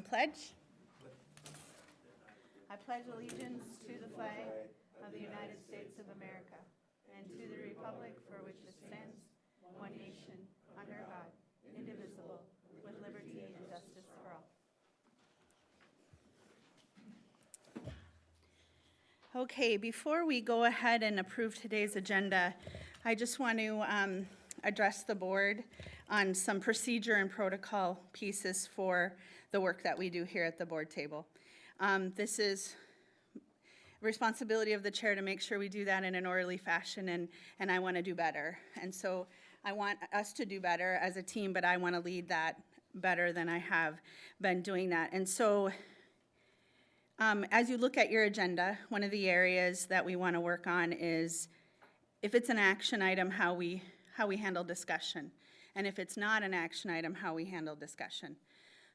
the pledge. I pledge allegiance to the flag of the United States of America and to the republic for which it stands, one nation, under God, indivisible, with liberty and justice for all. Okay, before we go ahead and approve today's agenda, I just want to address the board on some procedure and protocol pieces for the work that we do here at the board table. This is responsibility of the chair to make sure we do that in an orderly fashion, and I want to do better. And so I want us to do better as a team, but I want to lead that better than I have been doing that. And so as you look at your agenda, one of the areas that we want to work on is, if it's an action item, how we handle discussion. And if it's not an action item, how we handle discussion.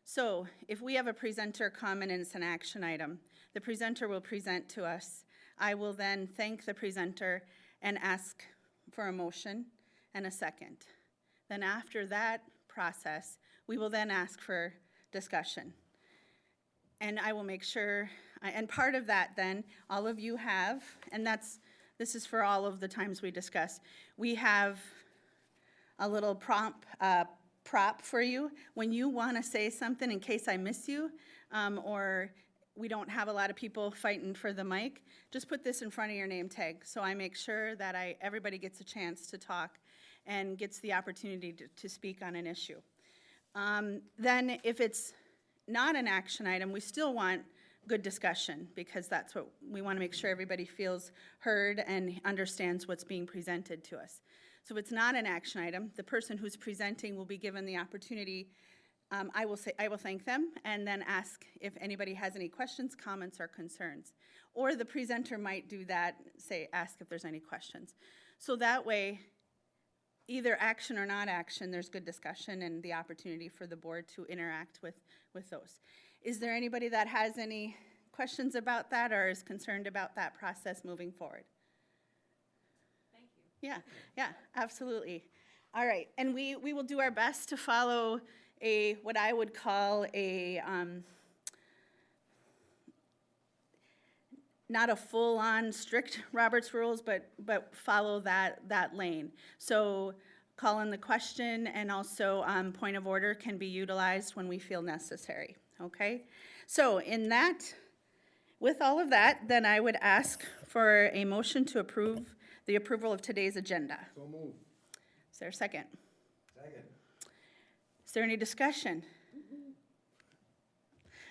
So if we have a presenter come and it's an action item, the presenter will present to us. I will then thank the presenter and ask for a motion and a second. Then after that process, we will then ask for discussion. And I will make sure, and part of that then, all of you have, and this is for all of the times we discuss, we have a little prop for you. When you want to say something, in case I miss you, or we don't have a lot of people fighting for the mic, just put this in front of your name tag, so I make sure that everybody gets a chance to talk and gets the opportunity to speak on an issue. Then if it's not an action item, we still want good discussion, because that's what we want to make sure everybody feels heard and understands what's being presented to us. So if it's not an action item, the person who's presenting will be given the opportunity. I will thank them and then ask if anybody has any questions, comments, or concerns. Or the presenter might do that, ask if there's any questions. So that way, either action or not action, there's good discussion and the opportunity for the board to interact with those. Is there anybody that has any questions about that or is concerned about that process moving forward? Thank you. Yeah, absolutely. All right, and we will do our best to follow what I would call not a full-on strict Robert's rules, but follow that lane. So call in the question, and also point of order can be utilized when we feel necessary, okay? So with all of that, then I would ask for a motion to approve the approval of today's agenda. So moved. Is there a second? Second. Is there any discussion?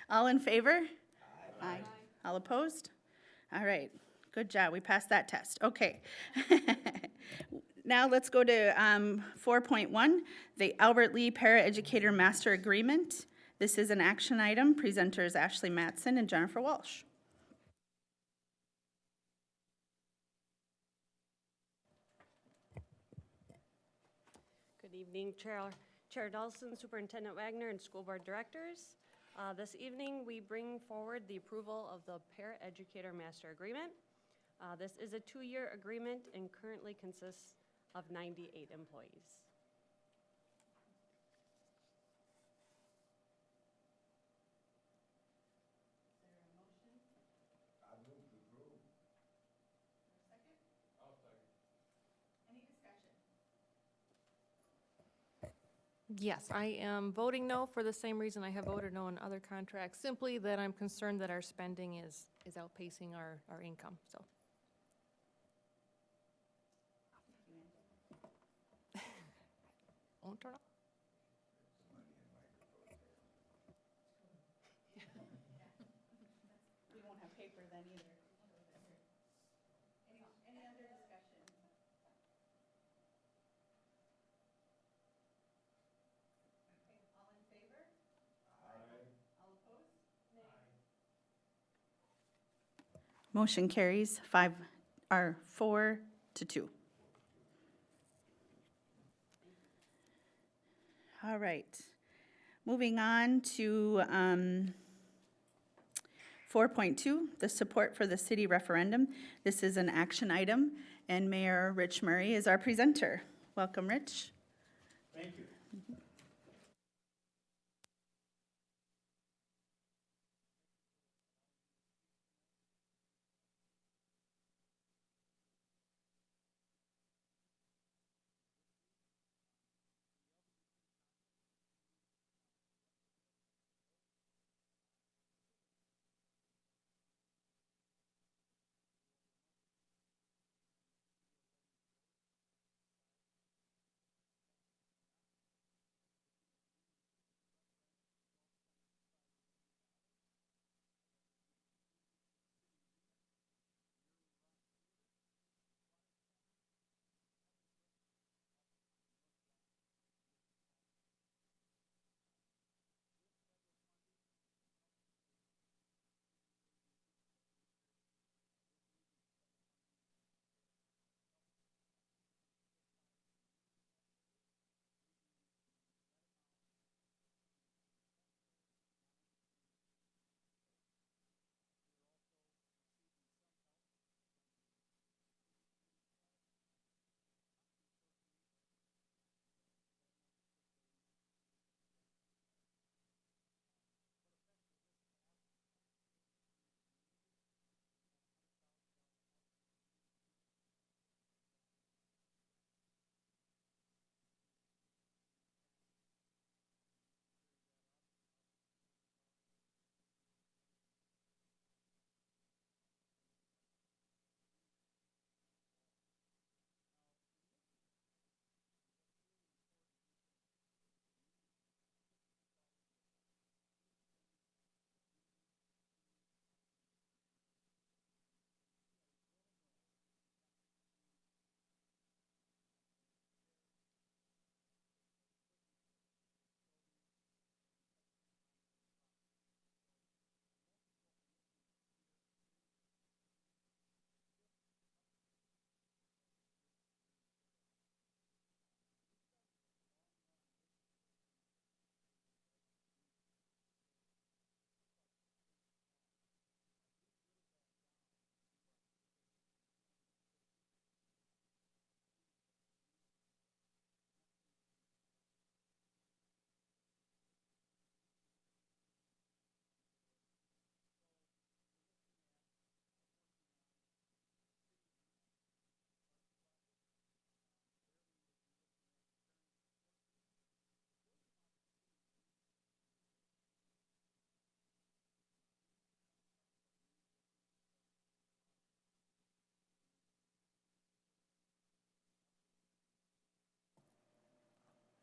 All in favor? Aye. All opposed? All right, good job. We passed that test. Okay. Now let's go to 4.1, the Albert Lee Paraeducator Master Agreement. This is an action item. Presenters Ashley Matson and Jennifer Walsh. Good evening, Chair Dawson, Superintendent Wagner, and school board directors. This evening, we bring forward the approval of the Paraeducator Master Agreement. This is a 2-year agreement and currently consists of 98 employees. Is there a motion? I move to approve. A second? I'll second. Any discussion? Yes, I am voting no for the same reason I have voted no on other contracts, simply that I'm concerned that our spending is outpacing our income, so. Won't turn off. We won't have paper then either. Any other discussion? Okay, all in favor? Aye. All opposed? Nay. Motion carries 4-2. All right, moving on to 4.2, the support for the city referendum. This is an action item, and Mayor Rich Murray is our presenter. Welcome, Rich. Thank you.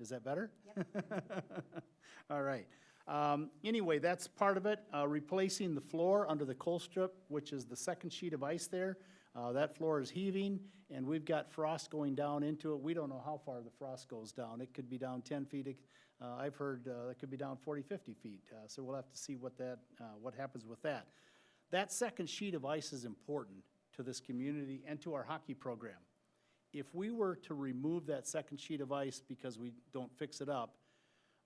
Is that better? All right. Anyway, that's part of it. Replacing the floor under the coal strip, which is the second sheet of ice there. That floor is heaving, and we've got frost going down into it. We don't know how far the frost goes down. It could be down 10 feet. I've heard it could be down 40, 50 feet. So we'll have to see what happens with that. That second sheet of ice is important to this community and to our hockey program. If we were to remove that second sheet of ice because we don't fix it up,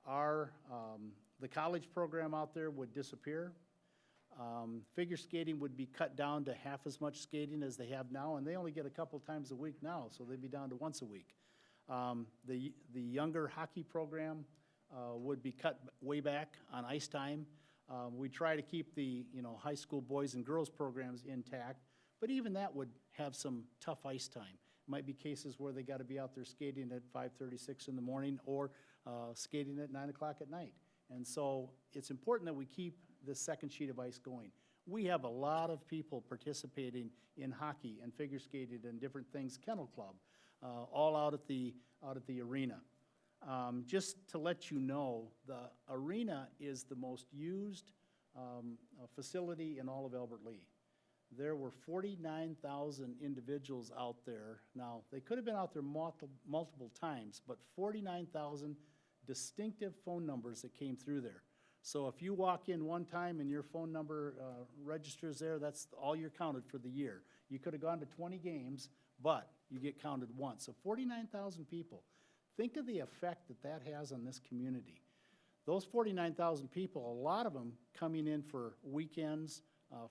the college program out there would disappear. Figure skating would be cut down to half as much skating as they have now, and they only get a couple times a week now, so they'd be down to once a week. The younger hockey program would be cut way back on ice time. We try to keep the high school boys and girls programs intact, but even that would have some tough ice time. Might be cases where they got to be out there skating at 5:36 in the morning or skating at 9 o'clock at night. And so it's important that we keep this second sheet of ice going. We have a lot of people participating in hockey and figure skating and different things, Kennel Club, all out at the arena. Just to let you know, the arena is the most used facility in all of Albert Lea. There were 49,000 individuals out there. Now, they could have been out there multiple times, but 49,000 distinctive phone numbers that came through there. So if you walk in one time and your phone number registers there, that's all you're counted for the year. You could have gone to 20 games, but you get counted once. So 49,000 people. Think of the effect that that has on this community. Those 49,000 people, a lot of them coming in for weekends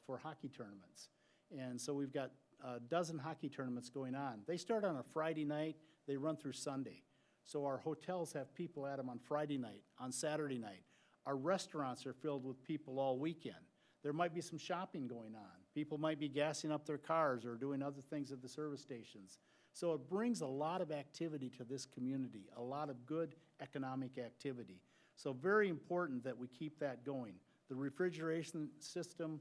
for hockey tournaments. And so we've got a dozen hockey tournaments going on. They start on a Friday night, they run through Sunday. So our hotels have people at them on Friday night, on Saturday night. Our restaurants are filled with people all weekend. There might be some shopping going on. People might be gassing up their cars or doing other things at the service stations. So it brings a lot of activity to this community, a lot of good economic activity. So very important that we keep that going. The refrigeration system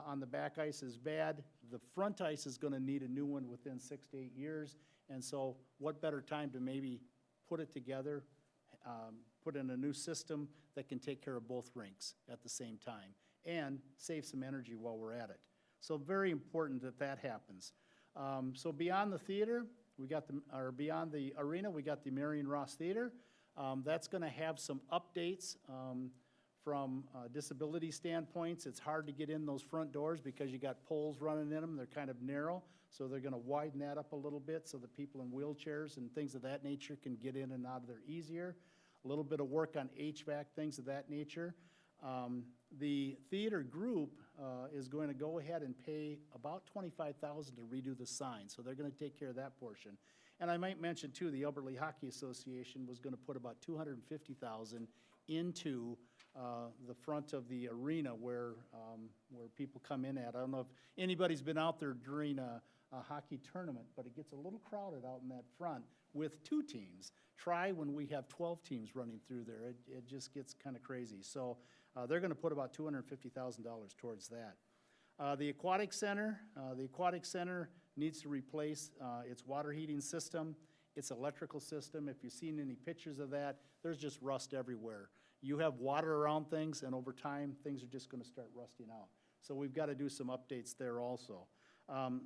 on the back ice is bad. The front ice is going to need a new one within 6 to 8 years. And so what better time to maybe put it together, put in a new system that can take care of both rinks at the same time and save some energy while we're at it. So very important that that happens. So beyond the theater, beyond the arena, we got the Marion Ross Theater. That's going to have some updates from disability standpoints. It's hard to get in those front doors because you got poles running in them. They're kind of narrow, so they're going to widen that up a little bit so that people in wheelchairs and things of that nature can get in and out of there easier. A little bit of work on HVAC, things of that nature. The theater group is going to go ahead and pay about $25,000 to redo the sign, so they're going to take care of that portion. And I might mention too, the Albert Lea Hockey Association was going to put about $250,000 into the front of the arena where people come in at. I don't know if anybody's been out there during a hockey tournament, but it gets a little crowded out in that front with 2 teams. Try when we have 12 teams running through there. It just gets kind of crazy. So they're going to put about $250,000 towards that. The Aquatic Center needs to replace its water heating system, its electrical system. If you've seen any pictures of that, there's just rust everywhere. You have water around things, and over time, things are just going to start rusting out. So we've got to do some updates there also.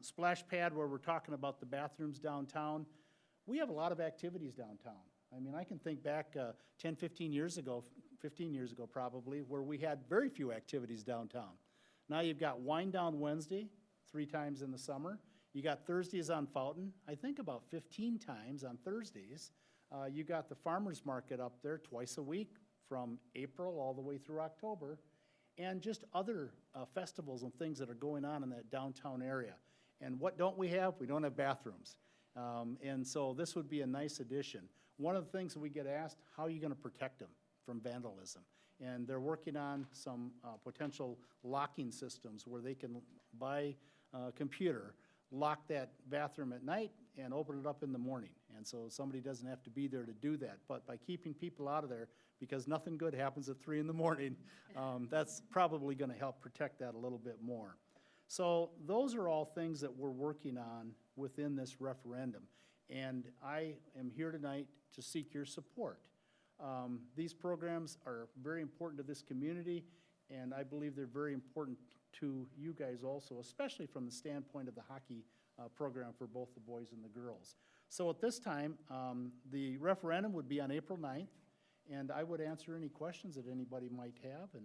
Splash pad, where we're talking about the bathrooms downtown, we have a lot of activities downtown. I mean, I can think back 10, 15 years ago probably, where we had very few activities downtown. Now you've got Wine Down Wednesday, 3 times in the summer. You got Thursdays on Fountain, I think about 15 times on Thursdays. You got the farmer's market up there twice a week from April all the way through October, and just other festivals and things that are going on in that downtown area. And what don't we have? We don't have bathrooms. And so this would be a nice addition. One of the things that we get asked, how are you going to protect them from vandalism? And they're working on some potential locking systems where they can, by computer, lock that bathroom at night and open it up in the morning. And so somebody doesn't have to be there to do that. But by keeping people out of there, because nothing good happens at 3 in the morning, that's probably going to help protect that a little bit more. So those are all things that we're working on within this referendum. And I am here tonight to seek your support. These programs are very important to this community, and I believe they're very important to you guys also, especially from the standpoint of the hockey program for both the boys and the girls. So at this time, the referendum would be on April 9th, and I would answer any questions that anybody might have, and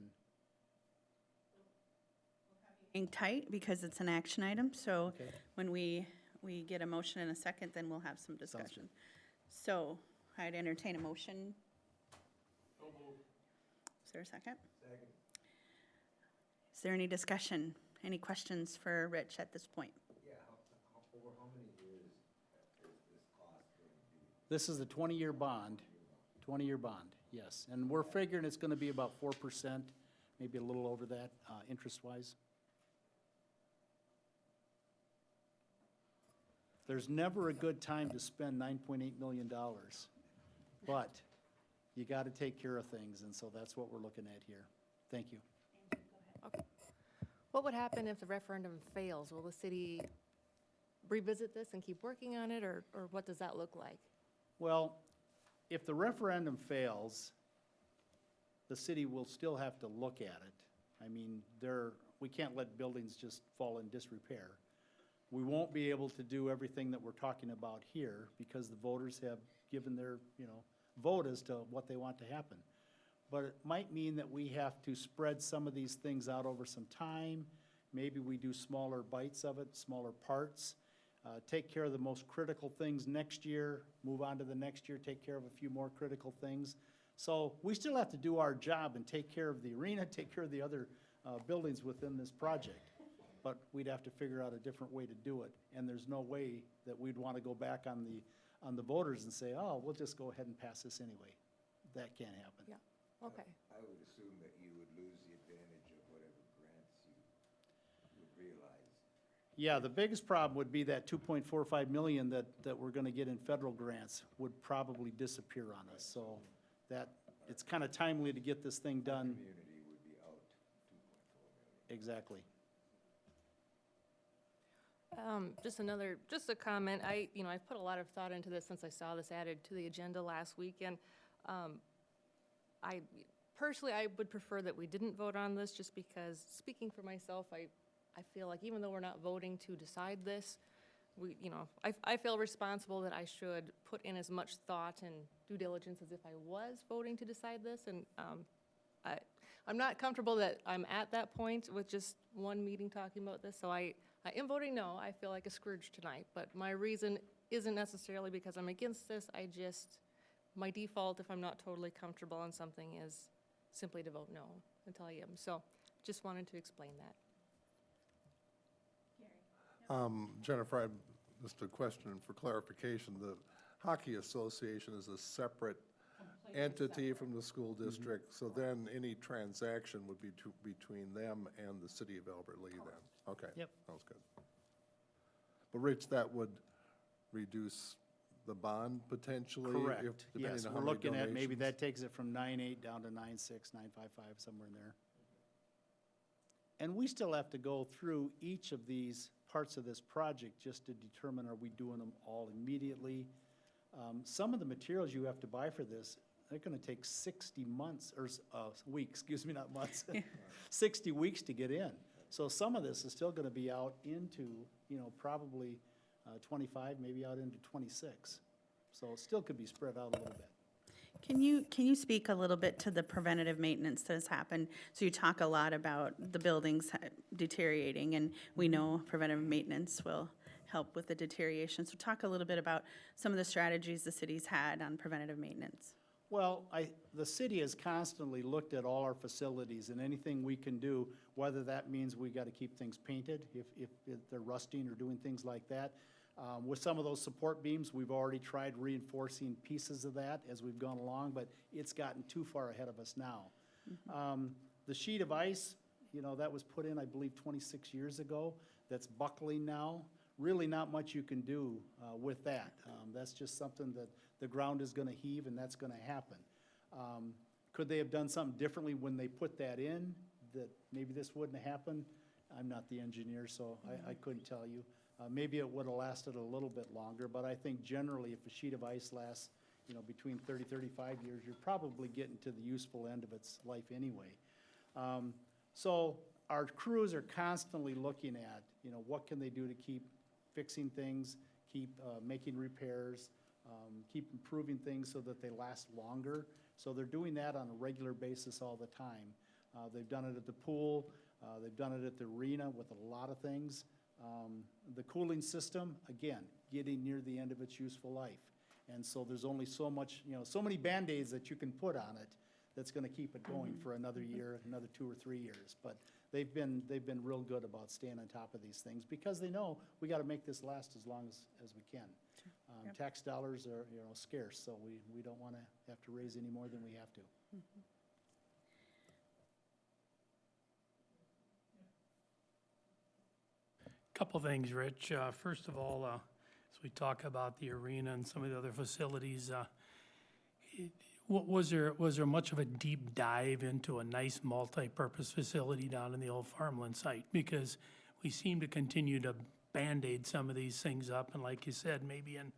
Hang tight because it's an action item, so Okay. when we get a motion in a second, then we'll have some discussion. So I'd entertain a motion. Is there a second? Second. Is there any discussion? Any questions for Rich at this point? Yeah, over how many years is this cost going to be? this is a 20-year bond, 20-year bond, yes. And we're figuring it's gonna be about 4%, maybe a little over that, interest-wise. There's never a good time to spend $9.8 million, but you gotta take care of things, and so that's what we're looking at here. Thank you. What would happen if the referendum fails? Will the city revisit this and keep working on it, or what does that look like? Well, if the referendum fails, the city will still have to look at it. I mean, we can't let buildings just fall in disrepair. We won't be able to do everything that we're talking about here because the voters have given their, vote as to what they want to happen. But it might mean that we have to spread some of these things out over some time. Maybe we do smaller bites of it, smaller parts. Take care of the most critical things next year, move on to the next year, take care of a few more critical things. So we still have to do our job and take care of the arena, take care of the other buildings within this project. But we'd have to figure out a different way to do it. And there's no way that we'd want to go back on the voters and say, oh, we'll just go ahead and pass this anyway. That can't happen. Yeah. Okay. I would assume that you would lose the advantage of whatever grants you would realize. Yeah, the biggest problem would be that 2.45 million that we're gonna get in federal grants would probably disappear on us. So that, it's kind of timely to get this thing done. Community would be out 2.4 million. Exactly. Just a comment. I've put a lot of thought into this since I saw this added to the agenda last week, and I would prefer that we didn't vote on this, just because, speaking for myself, I feel like even though we're not voting to decide this, I feel responsible that I should put in as much thought and due diligence as if I was voting to decide this, and I'm not comfortable that I'm at that point with just one meeting talking about this, so I am voting no. I feel like a Scrooge tonight, but my reason isn't necessarily because I'm against this. My default, if I'm not totally comfortable on something, is simply to vote no until I am. So just wanted to explain that. Jennifer, just a question for clarification. The Hockey Association is a separate entity from the school district, so then any transaction would be between them and the city of Albert Lea then? Okay. Yep. Sounds good. But Rich, that would reduce the bond potentially? Correct. Depending Yes, on we're how many looking at, maybe donations? that takes it from 9.8 down to 9.6, 9.55, somewhere in there. And we still have to go through each of these parts of this project just to determine, are we doing them all immediately? Some of the materials you have to buy for this, they're gonna take 60 months, or weeks, excuse me, not months, 60 weeks to get in. So some of this is still gonna be out into, probably 25, maybe out into 26. So it still could be spread out a little bit. Can you speak a little bit to the preventative maintenance that has happened? So you talk a lot about the buildings deteriorating, and we know preventive maintenance will help with the deterioration. So talk a little bit about some of the strategies the city's had on preventative maintenance. Well, the city has constantly looked at all our facilities and anything we can do, whether that means we got to keep things painted if they're rusting or doing things like that. With some of those support beams, we've already tried reinforcing pieces of that as we've gone along, but it's gotten too far ahead of us now. The sheet of ice, that was put in, I believe, 26 years ago, that's buckling now. Really not much you can do with that. That's just something that the ground is going to heave, and that's going to happen. Could they have done something differently when they put that in, that maybe this wouldn't have happened? I'm not the engineer, so I couldn't tell you. Maybe it would have lasted a little bit longer, but I think generally if a sheet of ice lasts, between 30, 35 years, you're probably getting to the useful end of its life anyway. So our crews are constantly looking at, what can they do to keep fixing things, keep making repairs, keep improving things so that they last longer. So they're doing that on a regular basis all the time. They've done it at the pool, they've done it at the arena with a lot of things. The cooling system, again, getting near the end of its useful life. And so there's only so much, so many Band-Aids that you can put on it that's gonna keep it going for another year, another 2 or 3 years. But they've been real good about staying on top of these things because they know we gotta make this last as long as we can. Yep. Tax dollars are, scarce, so we don't wanna have to raise any more than we have to. Couple things, Rich. First of all, as we talk about the arena and some of the other facilities, was there much of a deep dive into a nice multi-purpose facility down in the old farmland site? Because we seem to continue to Band-Aid some of these things up, and like you said, maybe in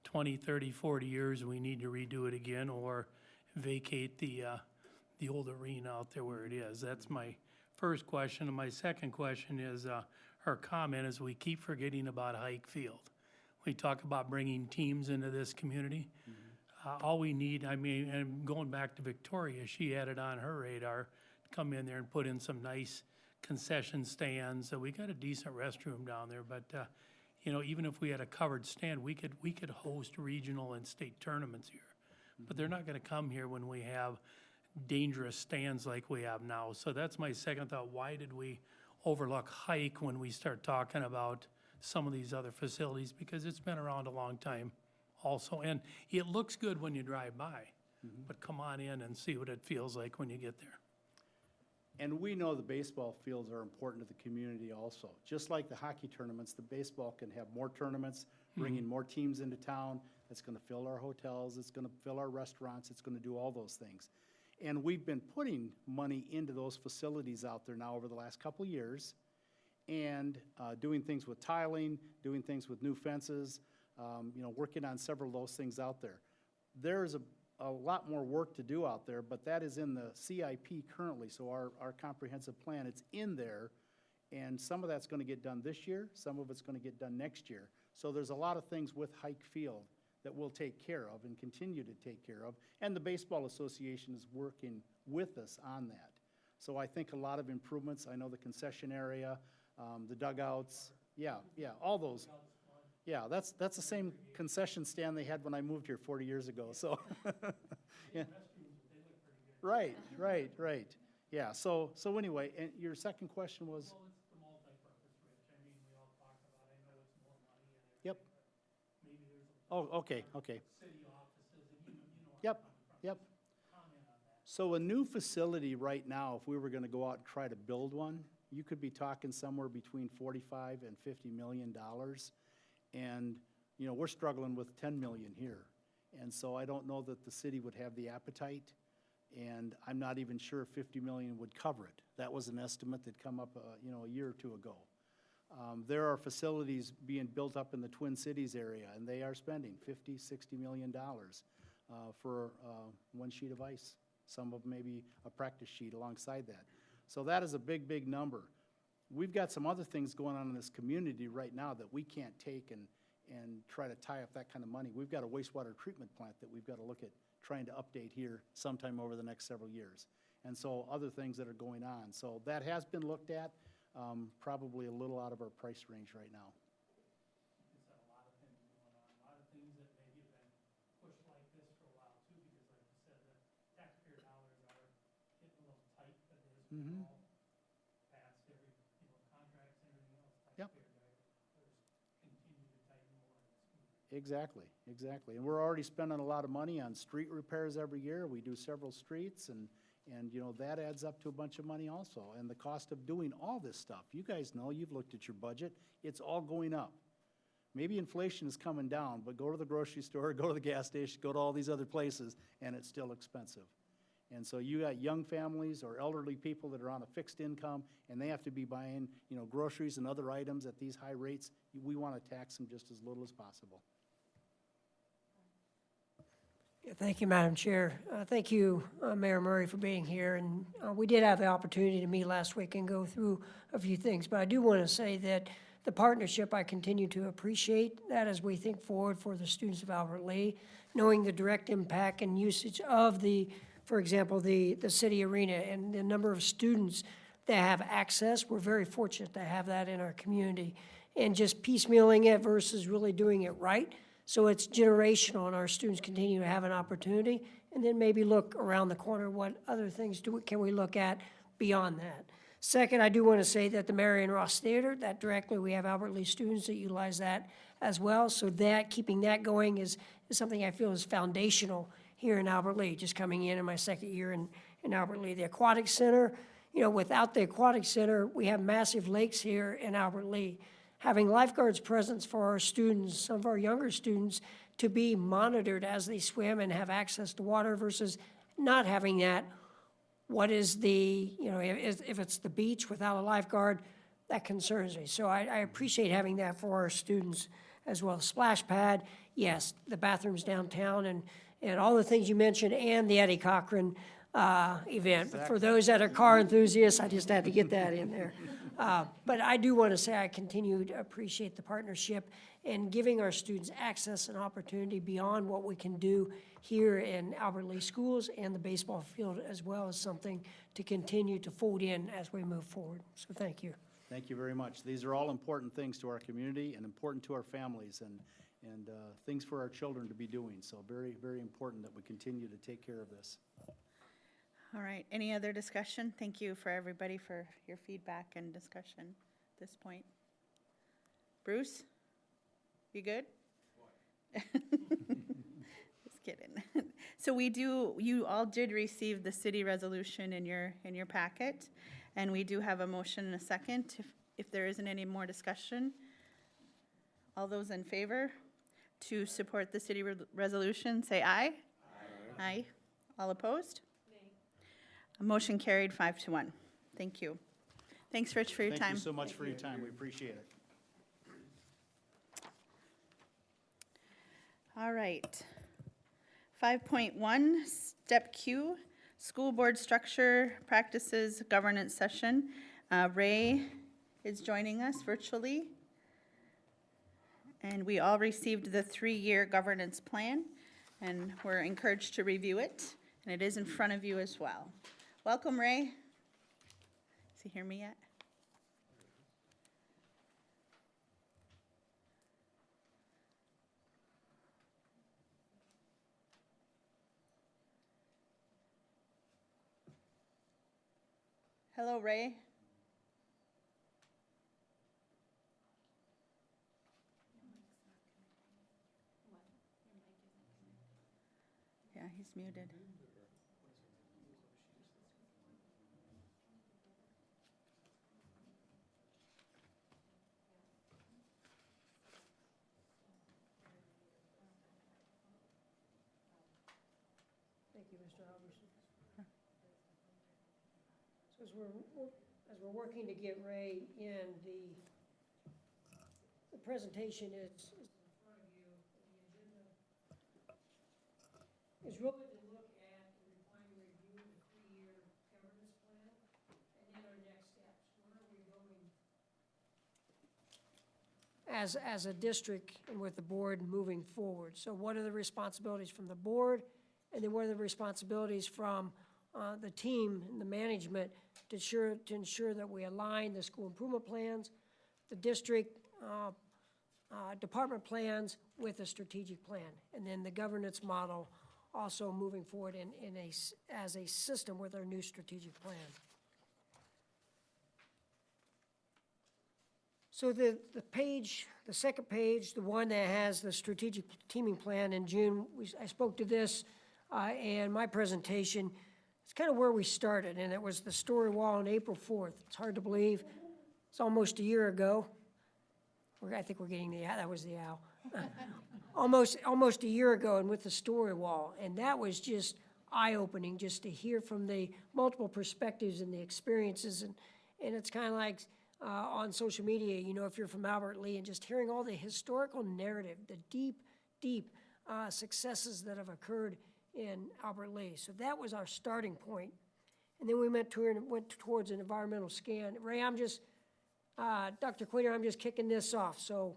20, 30, 40 years, we need to redo it again or vacate the old arena out there where it is. That's my first question. And my second question is, her comment is we keep forgetting about Hike Field. We talk about bringing teams into this community. All we need, and going back to Victoria, she had it on her radar, to come in there and put in some nice concession stands. So we got a decent restroom down there, but, even if we had a covered stand, we could host regional and state tournaments here. But they're not gonna come here when we have dangerous stands like we have now. So that's my second thought. Why did we overlook Hike when we start talking about some of these other facilities? Because it's been around a long time also. And it looks good when you drive by, but come on in and see what it feels like when you get there. And we know the baseball fields are important to the community also. Just like the hockey tournaments, the baseball can have more tournaments, bringing more teams into town. It's gonna fill our hotels, it's gonna fill our restaurants, it's gonna do all those things. And we've been putting money into those facilities out there now over the last couple of years, and doing things with tiling, doing things with new fences, working on several of those things out there. There's a lot more work to do out there, but that is in the CIP currently, so our comprehensive plan, it's in there, and some of that's gonna get done this year, some of it's gonna get done next year. So there's a lot of things with Hike Field that we'll take care of and continue to take care of, and the Baseball Association is working with us on that. So I think a lot of improvements, I know the concession area, the dugouts, all those. Yeah, that's the same concession stand they had when I moved here 40 years ago, so. Yeah. Right. Yeah, so anyway, and your second question was? Well, it's the multi-purpose, Rich. We all talk about, I know it's more money and everything. Yep. but Maybe there's Oh, okay. city offices and you know. Yep. Comment on that. So a new facility right now, if we were gonna go out and try to build one, you could be talking somewhere between $45 and $50 million. And, we're struggling with 10 million here. And so I don't know that the city would have the appetite, and I'm not even sure if 50 million would cover it. That was an estimate that come up, a year or two ago. There are facilities being built up in the Twin Cities area, and they are spending $50, $60 million for one sheet of ice. Some of them maybe a practice sheet alongside that. So that is a big, big number. We've got some other things going on in this community right now that we can't take and try to tie up that kind of money. We've got a wastewater treatment plant that we've got to look at trying to update here sometime over the next several years. And so other things that are going on. So that has been looked at, probably a little out of our price range right now. It's a lot of things going on, a lot of things that maybe have been pushed like this for a while too, because like you said, the taxpayer dollars are getting a little tight, but as we all pass every, contracts and everything else, Yep. taxpayer dollars continue to tighten more in this community. Exactly. And we're already spending a lot of money on street repairs every year. We do several streets, and that adds up to a bunch of money also. And the cost of doing all this stuff, you guys know, you've looked at your budget, it's all going up. Maybe inflation is coming down, but go to the grocery store, go to the gas station, go to all these other places, and it's still expensive. And so you got young families or elderly people that are on a fixed income, and they have to be buying, groceries and other items at these high rates. We want to tax them just as little as possible. Yeah, thank you, Madam Chair. Thank you, Mayor Murray, for being here. And we did have the opportunity to meet last week and go through a few things. But I do want to say that the partnership, I continue to appreciate that as we think forward for the students of Albert Lee, knowing the direct impact and usage of the, for example, the city arena and the number of students that have access. We're very fortunate to have that in our community. And just piecemealing it versus really doing it right. So it's generational, and our students continue to have an opportunity, and then maybe look around the corner, what other things can we look at beyond that? Second, I do want to say that the Marion Ross Theater, that directly, we have Albert Lee students that utilize that as well, so that, keeping that going is something I feel is foundational here in Albert Lee, just coming in my second year in Albert Lee. The Aquatic Center, without the Aquatic Center, we have massive lakes here in Albert Lee. Having lifeguards presence for our students, some of our younger students, to be monitored as they swim and have access to water versus not having that. What is the, if it's the beach without a lifeguard, that concerns me. So I appreciate having that for our students as well. Splash pad, yes, the bathrooms downtown and all the things you mentioned, and the Eddie Cochran event. But for those that are car enthusiasts, I just had to get that in there. But I do want to say I continue to appreciate the partnership and giving our students access and opportunity beyond what we can do here in Albert Lee schools and the baseball field as well as something to continue to fold in as we move forward. So thank you. Thank you very much. These are all important things to our community and important to our families and things for our children to be doing. So very, very important that we continue to take care of this. All right, any other discussion? Thank you for everybody for your feedback and discussion at this point. Bruce, you good? Just kidding. So you all did receive the city resolution in your packet, and we do have a motion and a second. If there isn't any more discussion, all those in favor to support the city resolution, say aye. Aye. Aye. All opposed? A motion carried 5-1. Thank you. Thanks, Rich, for your time. Thank you so much for your time. We appreciate it. All right. 5.1, Step Q, School Board Structure Practices Governance Session. Ray is joining us virtually. And we all received the 3-year governance plan, and we're encouraged to review it. And it is in front of you as well. Welcome, Ray. Does he hear me yet? Hello, Ray. Yeah, he's muted. Thank you, Mr. Albertson. So as we're working to get Ray in, the presentation is in front of you. The agenda is really to look at the refine and review the 3-year governance plan and then our next steps. Where are we going as a district and with the board moving forward? So what are the responsibilities from the board? And then what are the responsibilities from the team and the management to ensure that we align the school improvement plans, the district department plans with a strategic plan, and then the governance model also moving forward as a system with our new strategic plan. So the second page, the one that has the strategic teaming plan in June, I spoke to this and my presentation. It's kind of where we started, and it was the story wall on April 4th. It's hard to believe. It's almost a year ago. I think we're getting that was the owl. almost a year ago, and with the story wall. And that was just eye-opening, just to hear from the multiple perspectives and the experiences. And it's kind of like on social media, if you're from Albert Lee, and just hearing all the historical narrative, the deep successes that have occurred in Albert Lee. So that was our starting point. And then we went towards an environmental scan. Ray, Dr. Queener, I'm just kicking this off, so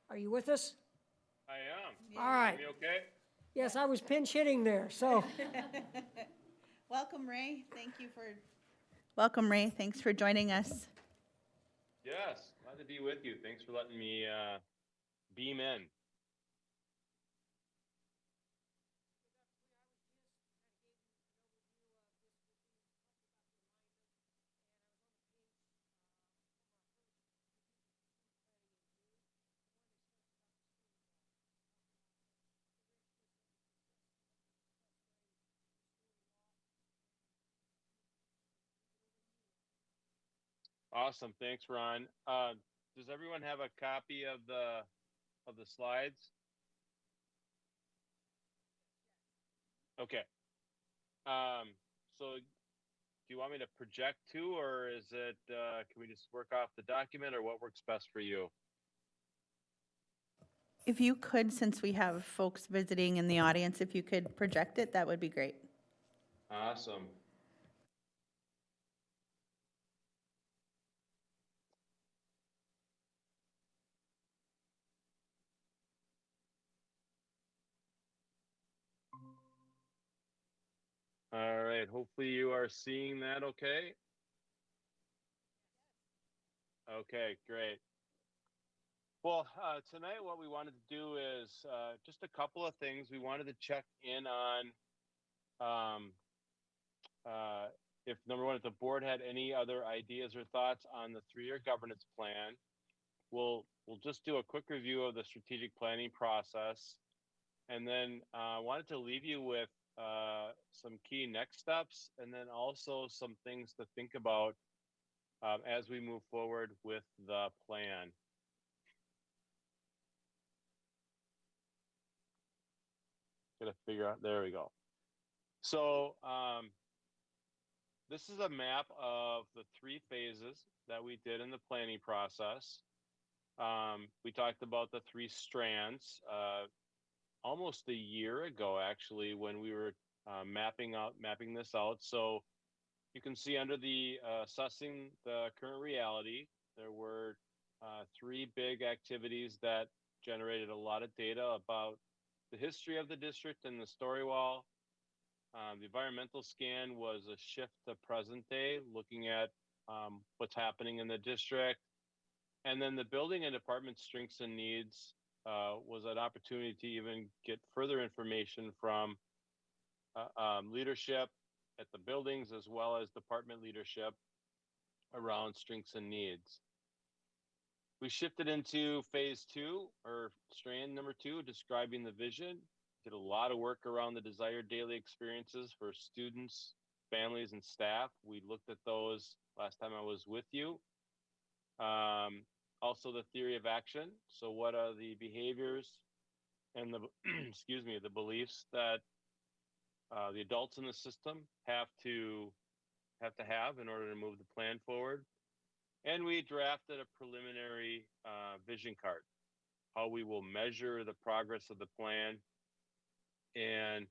are you with us? I am. All right. You okay? Yes, I was pinch hitting there, so. Welcome, Ray. Welcome, Ray. Thanks for joining us. Yes, glad to be with you. Thanks for letting me beam in. Awesome. Thanks, Ron. Does everyone have a copy of the slides? Okay. So do you want me to project too, or is it can we just work off the document, or what works best for you? If you could, since we have folks visiting in the audience, if you could project it, that would be great. Awesome. All right, hopefully you are seeing that okay. Okay, great. Well, tonight what we wanted to do is just a couple of things. We wanted to check in on if, number one, if the board had any other ideas or thoughts on the 3-year governance plan. We'll just do a quick review of the strategic planning process, and then wanted to leave you with some key next steps, and then also some things to think about as we move forward with the plan. Gotta figure out, there we go. So this is a map of the 3 phases that we did in the planning process. We talked about the 3 strands almost a year ago, actually, when we were mapping this out. So you can see under the assessing the current reality, there were 3 big activities that generated a lot of data about the history of the district and the story wall. The environmental scan was a shift to present day, looking at what's happening in the district. And then the building and department strengths and needs was an opportunity to even get further information from leadership at the buildings, as well as department leadership around strengths and needs. We shifted into phase 2, or strand number 2, describing the vision. Did a lot of work around the desired daily experiences for students, families, and staff. We looked at those last time I was with you. Also the theory of action. So what are the behaviors and the, excuse me, the beliefs that the adults in the system have to have in order to move the plan forward? And we drafted a preliminary vision card, how we will measure the progress of the plan, and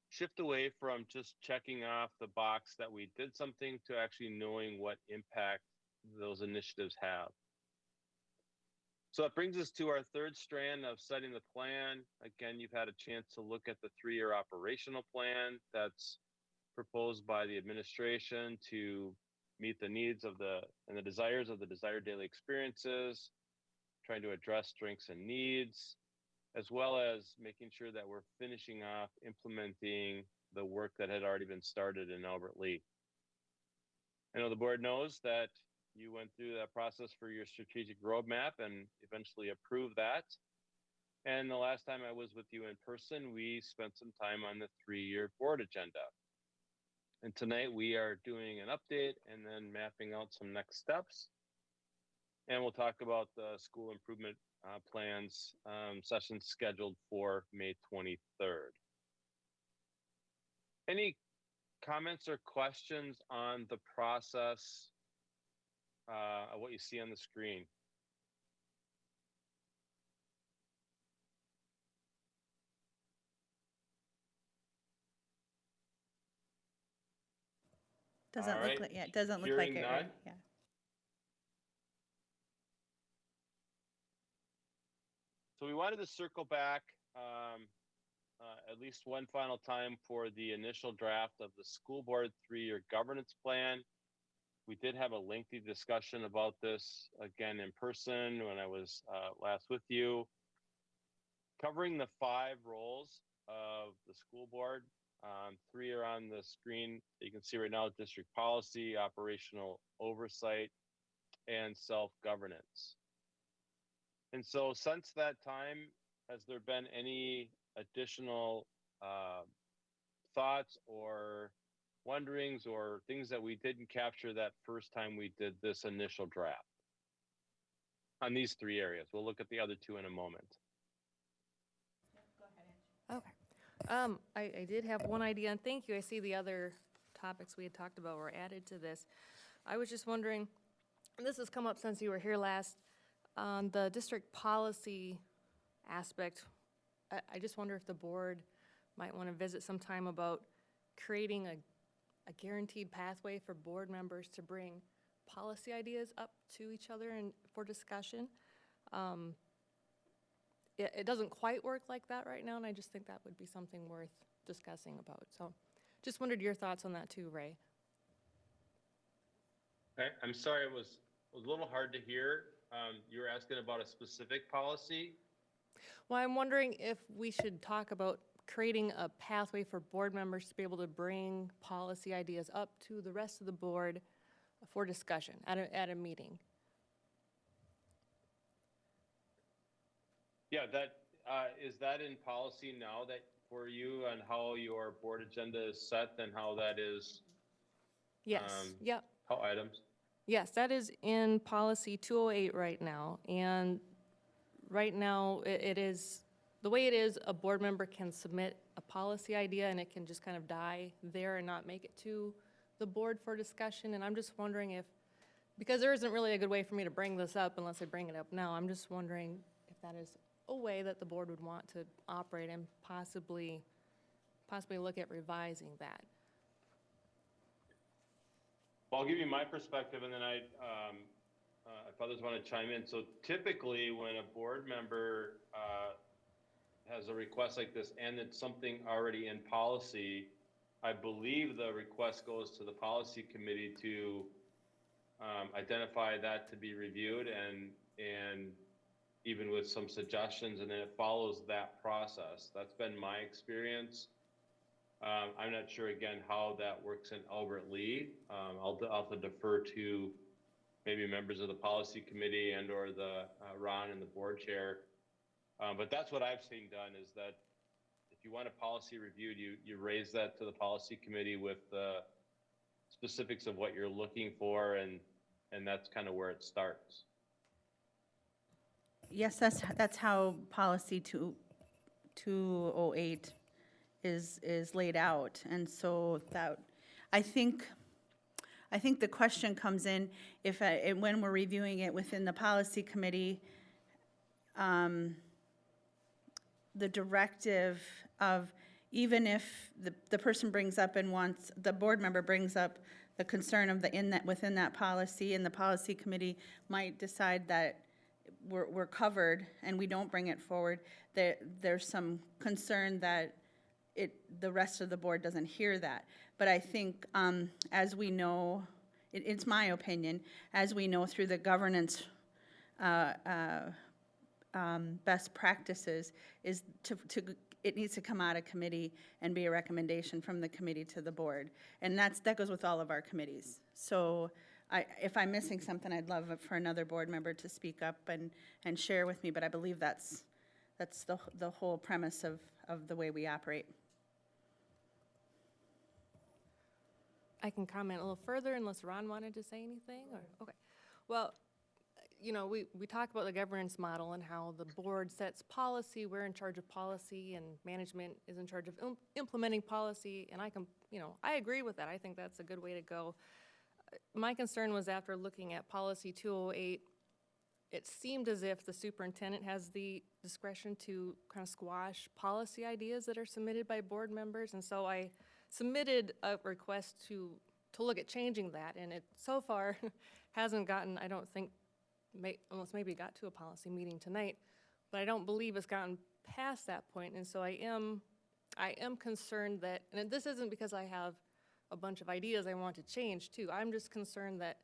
shift away from just checking off the box that we did something to actually knowing what impact those initiatives have. So that brings us to our 3rd strand of setting the plan. Again, you've had a chance to look at the 3-year operational plan that's proposed by the administration to meet the needs of and the desires of the desired daily experiences, trying to address strengths and needs, as well as making sure that we're finishing off implementing the work that had already been started in Albert Lee. I know the board knows that you went through that process for your strategic roadmap and eventually approved that. And the last time I was with you in person, we spent some time on the 3-year board agenda. And tonight we are doing an update and then mapping out some next steps. And we'll talk about the school improvement plans session scheduled for May 23rd. Any comments or questions on the process of what you see on the screen? Doesn't All look right. like, yeah, it doesn't look like Hearing it, none. right? Yeah. So we wanted to circle back at least one final time for the initial draft of the school board 3-year governance plan. We did have a lengthy discussion about this again in person when I was last with you, covering the 5 roles of the school board. 3 are on the screen that you can see right now: district policy, operational oversight, and self-governance. And so since that time, has there been any additional thoughts or wonderings or things that we didn't capture that first time we did this initial draft on these 3 areas? We'll look at the other 2 in a moment. Okay. I did have one idea, and thank you. I see the other topics we had talked about were added to this. I was just wondering, and this has come up since you were here last, on the district policy aspect. I just wonder if the board might want to visit sometime about creating a guaranteed pathway for board members to bring policy ideas up to each other and for discussion. It doesn't quite work like that right now, and I just think that would be something worth discussing about. So just wondered your thoughts on that too, Ray. Okay, I'm sorry, it was a little hard to hear. You were asking about a specific policy? Well, I'm wondering if we should talk about creating a pathway for board members to be able to bring policy ideas up to the rest of the board for discussion at a meeting. Yeah, that is that in policy now that for you and how your board agenda is set and how that is, Yes, yep. how items? Yes, that is in policy 208 right now, and right now it is, the way it is, a board member can submit a policy idea and it can just kind of die there and not make it to the board for discussion, and I'm just wondering if, because there isn't really a good way for me to bring this up unless I bring it up now, I'm just wondering if that is a way that the board would want to operate and possibly look at revising that. Well, I'll give you my perspective and then if others want to chime in. So typically when a board member has a request like this and it's something already in policy, I believe the request goes to the policy committee to identify that to be reviewed and even with some suggestions, and then it follows that process. That's been my experience. I'm not sure, again, how that works in Albert Lee. I'll have to defer to maybe members of the policy committee and or the Ron and the board chair. But that's what I've seen done, is that if you want a policy reviewed, you raise that to the policy committee with the specifics of what you're looking for, and that's kind of where it starts. Yes, that's how policy 208 is laid out. And so that, I think the question comes in if, when we're reviewing it within the policy committee, the directive of, even if the person brings up and wants, the board member brings up the concern of within that policy, and the policy committee might decide that we're covered and we don't bring it forward, there's some concern that the rest of the board doesn't hear that. But I think, as we know, it's my opinion, as we know through the governance best practices, is it needs to come out of committee and be a recommendation from the committee to the board. And that goes with all of our committees. So if I'm missing something, I'd love for another board member to speak up and share with me, but I believe that's the whole premise of the way we operate. I can comment a little further unless Ron wanted to say anything, or, okay. Well, you know, we talk about the governance model and how the board sets policy, we're in charge of policy, and management is in charge of implementing policy, and I agree with that. I think that's a good way to go. My concern was, after looking at policy 208, it seemed as if the superintendent has the discretion to kind of squash policy ideas that are submitted by board members, and so I submitted a request to to look at changing that, and it so far hasn't gotten, I don't think, almost maybe got to a policy meeting tonight, but I don't believe it's gotten past that point, and so I am concerned that, and this isn't because I have a bunch of ideas I want to change too, I'm just concerned that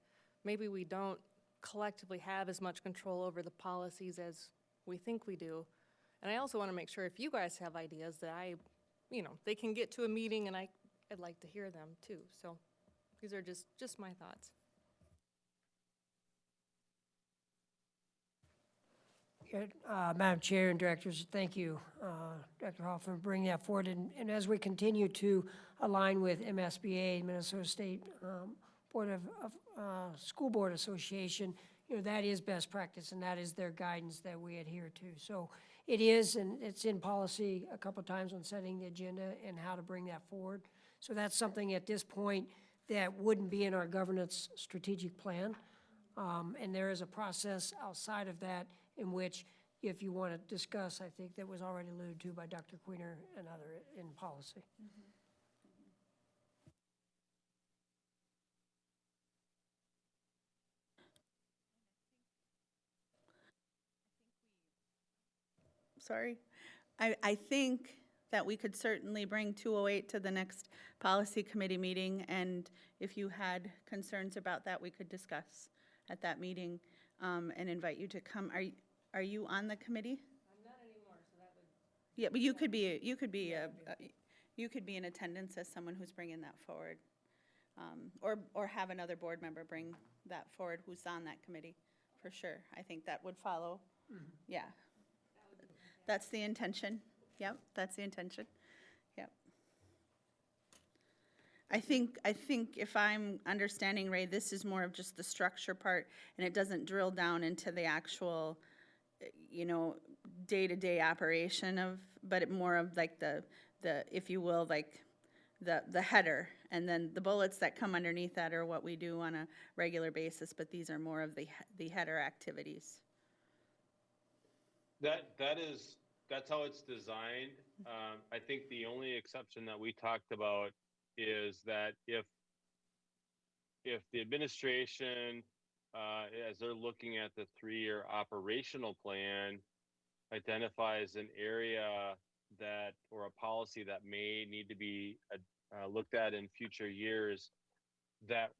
maybe we don't collectively have as much control over the policies as we think we do. And I also want to make sure if you guys have ideas that they can get to a meeting and I'd like to hear them too. So these are just my thoughts. Good. Madam Chair and Directors, thank you, Dr. Hoffman, for bringing that forward. And as we continue to align with MSBA, Minnesota State School Board Association, that is best practice, and that is their guidance that we adhere to. So it is, and it's in policy a couple of times on setting the agenda and how to bring that forward. So that's something at this point that wouldn't be in our governance strategic plan. And there is a process outside of that in which, if you want to discuss, I think that was already alluded to by Dr. Queener and other in policy. Sorry. I think that we could certainly bring 208 to the next policy committee meeting, and if you had concerns about that, we could discuss at that meeting, and invite you to come. Are you on the committee? I'm not anymore, so that would. Yeah, but you could be in attendance as someone who's bringing that forward. Or have another board member bring that forward who's on that committee, for sure. I think that would follow. Yeah. That's the intention. Yep, that's the intention. Yep. I think if I'm understanding, Ray, this is more of just the structure part, and it doesn't drill down into the actual, day-to-day operation of, but it more of like the, if you will, like the header, and then the bullets that come underneath that are what we do on a regular basis, but these are more of the header activities. That's how it's designed. I think the only exception that we talked about is that if the administration, as they're looking at the 3-year operational plan, identifies an area or a policy that may need to be looked at in future years, that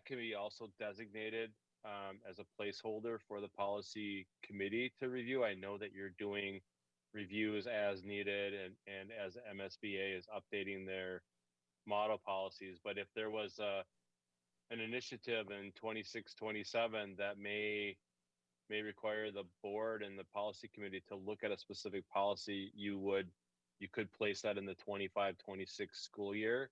can be also designated as a placeholder for the policy committee to review. I know that you're doing reviews as needed and as MSBA is updating their model policies. But if there was an initiative in 26-27 that may require the board and the policy committee to look at a specific policy, you could place that in the 25-26 school year.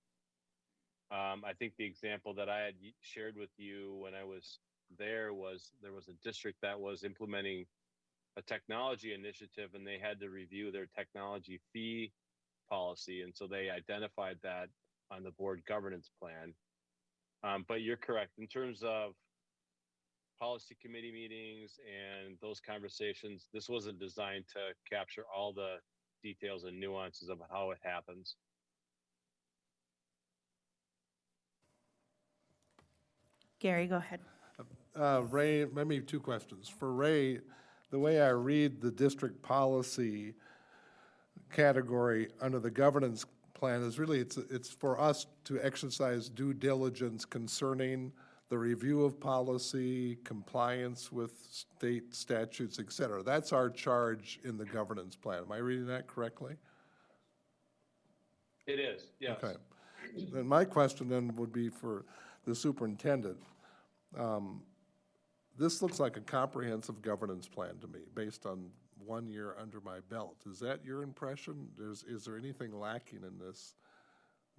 I think the example that I had shared with you when I was there was a district that was implementing a technology initiative, and they had to review their technology fee policy, and so they identified that on the board governance plan. But you're correct in terms of policy committee meetings and those conversations. This wasn't designed to capture all the details and nuances of how it happens. Gary, go ahead. Ray, maybe 2 questions. For Ray, the way I read the district policy category under the governance plan is really, it's for us to exercise due diligence concerning the review of policy, compliance with state statutes, et cetera. That's our charge in the governance plan. Am I reading that correctly? It is, yes. Okay. Then my question then would be for the superintendent. This looks like a comprehensive governance plan to me, based on 1 year under my belt. Is that your impression? Is there anything lacking in this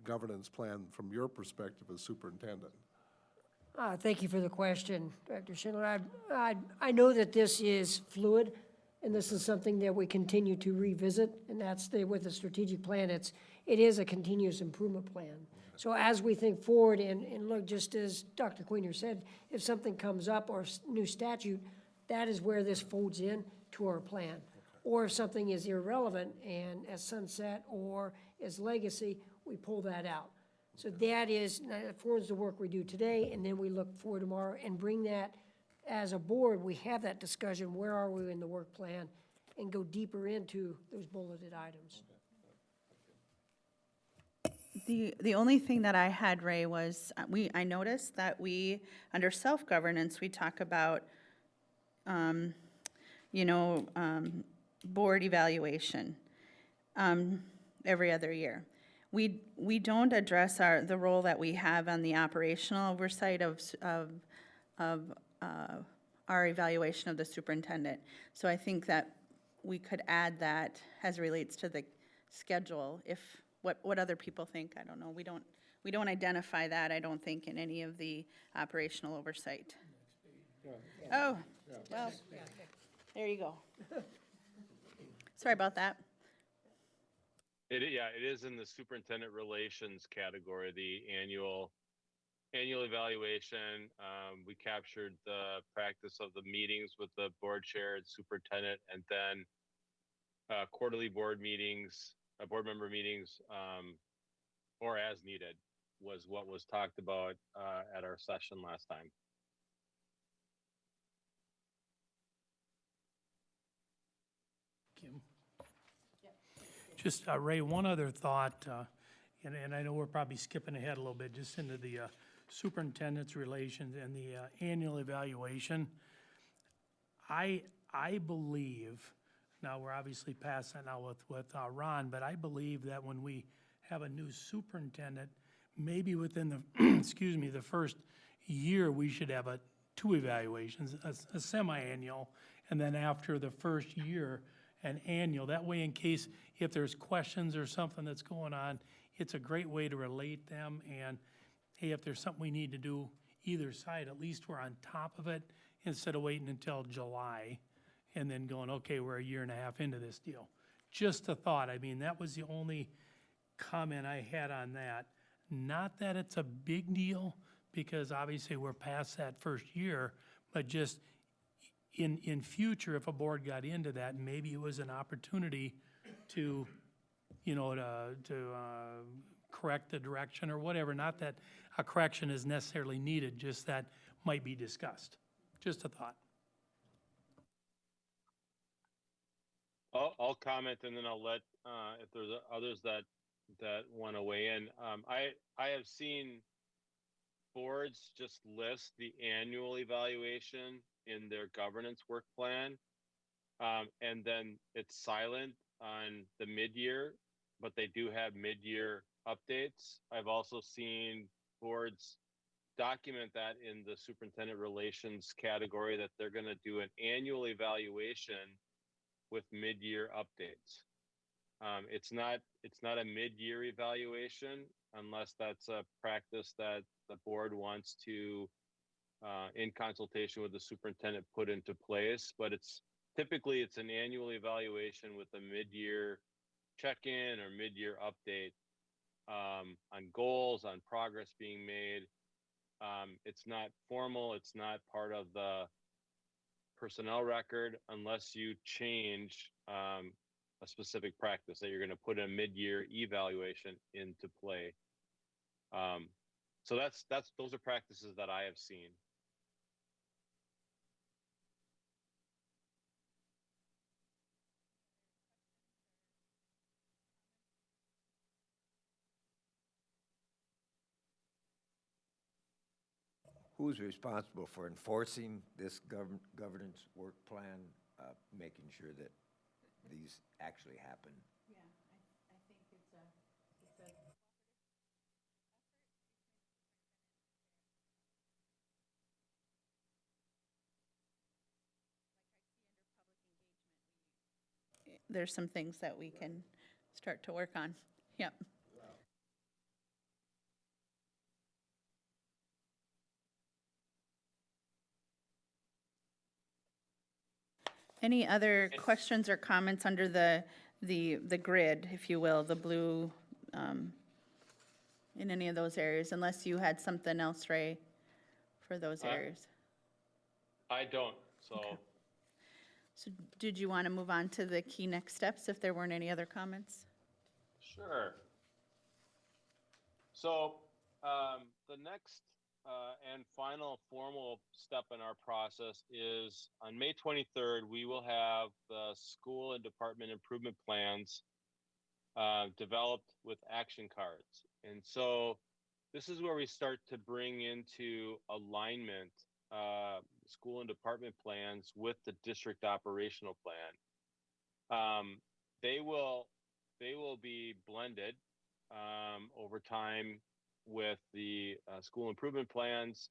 governance plan from your perspective as superintendent? Thank you for the question, Dr. Schindler. I know that this is fluid, and this is something that we continue to revisit, and that's with the strategic plan. It is a continuous improvement plan. So as we think forward, and look, just as Dr. Queener said, if something comes up or new statute, that is where this folds in to our plan. Or if something is irrelevant and as sunset or as legacy, we pull that out. So that forms the work we do today, and then we look forward tomorrow and bring that, as a board, we have that discussion, where are we in the work plan, and go deeper into those bulleted items. The only thing that I had, Ray, was, I noticed that we, under self-governance, we talk about, board evaluation, every other year. We don't address the role that we have on the operational oversight of our evaluation of the superintendent. So I think that we could add that as it relates to the schedule, what other people think, I don't know. We don't identify that, I don't think, in any of the operational oversight. Oh, well, there you go. Sorry about that. It is in the superintendent relations category, the annual evaluation. We captured the practice of the meetings with the board chair and superintendent, and then quarterly board meetings, board member meetings, or as needed was what was talked about at our session last time. Kim? Just, Ray, one other thought, and I know we're probably skipping ahead a little bit, just into the superintendent's relations and the annual evaluation. I believe, now we're obviously past that now with Ron, but I believe that when we have a new superintendent, maybe within the, excuse me, the first year, we should have two evaluations, a semi-annual, and then after the first year, an annual. That way, in case if there's questions or something that's going on, it's a great way to relate them. And hey, if there's something we need to do either side, at least we're on top of it instead of waiting until July and then going, okay, we're a year and a half into this deal. Just a thought. I mean, that was the only comment I had on that. Not that it's a big deal, because obviously we're past that first year, but just in future, if a board got into that, maybe it was an opportunity to, correct the direction or whatever. Not that a correction is necessarily needed, just that might be discussed. Just a thought. I'll comment, and then I'll let if there's others that want to weigh in. I have seen boards just list the annual evaluation in their governance work plan, and then it's silent on the mid-year, but they do have mid-year updates. I've also seen boards document that in the superintendent relations category, that they're going to do an annual evaluation with mid-year updates. It's not a mid-year evaluation unless that's a practice that the board wants to, in consultation with the superintendent, put into place. But typically it's an annual evaluation with a mid-year check-in or mid-year update on goals, on progress being made. It's not formal. It's not part of the personnel record unless you change a specific practice that you're going to put a mid-year evaluation into play. So those are practices that I have seen. Who's responsible for enforcing this governance work plan, making sure that these actually happen? Yeah, I think it's a there's some things that we can start to work on. Yep. Any other questions or comments under the grid, if you will, the blue, in any of those areas, unless you had something else, Ray, for those areas? I don't, so. Okay. So did you want to move on to the key next steps if there weren't any other comments? Sure. So the next and final formal step in our process is on May 23rd, we will have the school and department improvement plans developed with action cards. And so this is where we start to bring into alignment school and department plans with the district operational plan. They will be blended over time with the school improvement plans.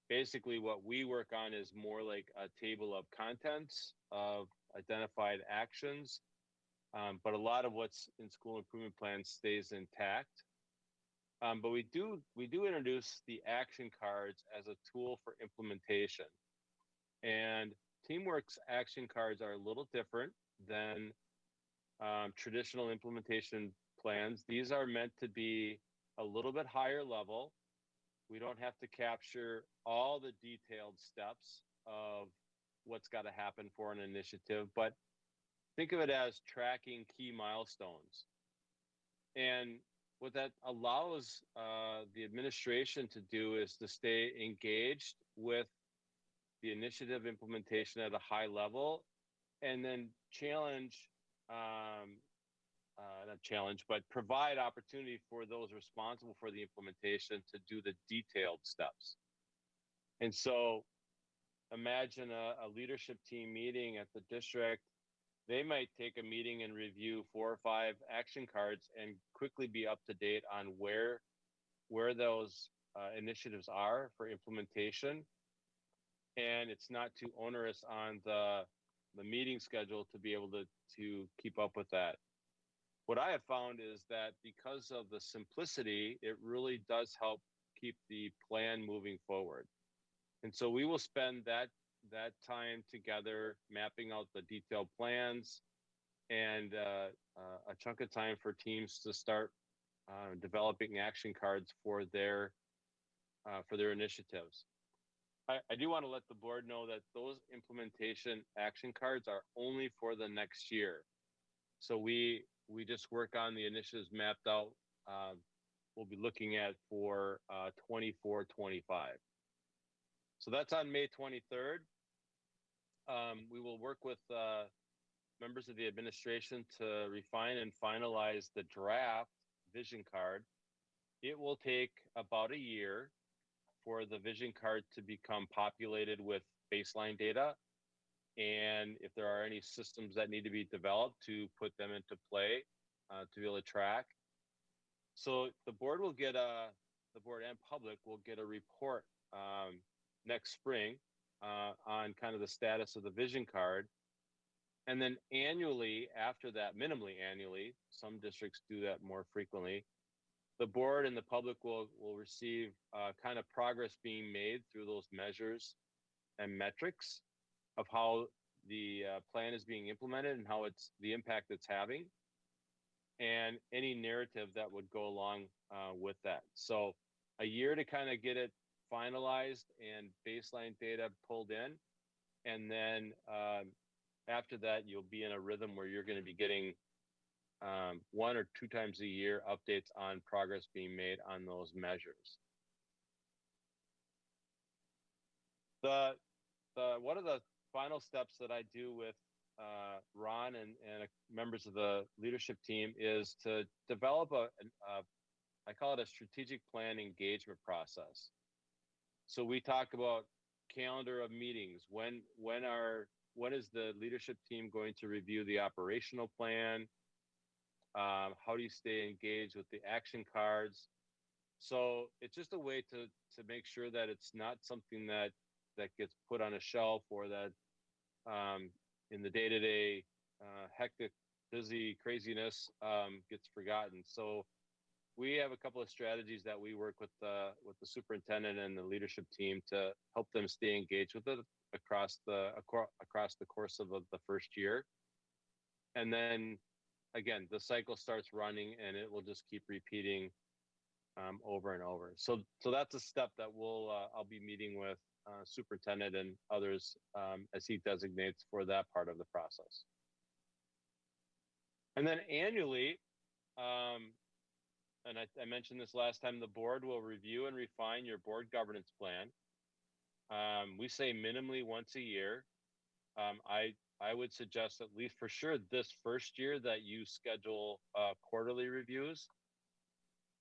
Basically, what we work on is more like a table of contents of identified actions, but a lot of what's in school improvement plans stays intact. But we do introduce the action cards as a tool for implementation. And Teamwork's action cards are a little different than traditional implementation plans. These are meant to be a little bit higher level. We don't have to capture all the detailed steps of what's got to happen for an initiative, but think of it as tracking key milestones. And what that allows the administration to do is to stay engaged with the initiative implementation at a high level, and then provide opportunity for those responsible for the implementation to do the detailed steps. And so imagine a leadership team meeting at the district. They might take a meeting and review 4 or 5 action cards and quickly be up to date on where those initiatives are for implementation. And it's not too onerous on the meeting schedule to be able to keep up with that. What I have found is that because of the simplicity, it really does help keep the plan moving forward. And so we will spend that time together mapping out the detailed plans and a chunk of time for teams to start developing action cards for their initiatives. I do want to let the board know that those implementation action cards are only for the next year. So we just work on the initiatives mapped out. We'll be looking at for 24-25. So that's on May 23rd. We will work with members of the administration to refine and finalize the draft vision card. It will take about a year for the vision card to become populated with baseline data. And if there are any systems that need to be developed to put them into play to be able to track. So the board will get the board and public will get a report next spring on kind of the status of the vision card. And then annually after that, minimally annually, some districts do that more frequently, the board and the public will receive kind of progress being made through those measures and metrics of how the plan is being implemented and how it's the impact it's having, and any narrative that would go along with that. So a year to kind of get it finalized and baseline data pulled in. And then after that, you'll be in a rhythm where you're going to be getting 1 or 2 times a year updates on progress being made on those measures. One of the final steps that I do with Ron and members of the leadership team is to develop I call it a strategic plan engagement process. So we talk about calendar of meetings. When is the leadership team going to review the operational plan? How do you stay engaged with the action cards? So it's just a way to make sure that it's not something that gets put on a shelf or that in the day-to-day hectic, busy craziness gets forgotten. So we have a couple of strategies that we work with the superintendent and the leadership team to help them stay engaged with it across the course of the first year. And then again, the cycle starts running and it will just keep repeating over and over. So that's a step that I'll be meeting with superintendent and others as he designates for that part of the process. And then annually, and I mentioned this last time, the board will review and refine your board governance plan. We say minimally once a year. I would suggest, at least for sure, this first year that you schedule quarterly reviews.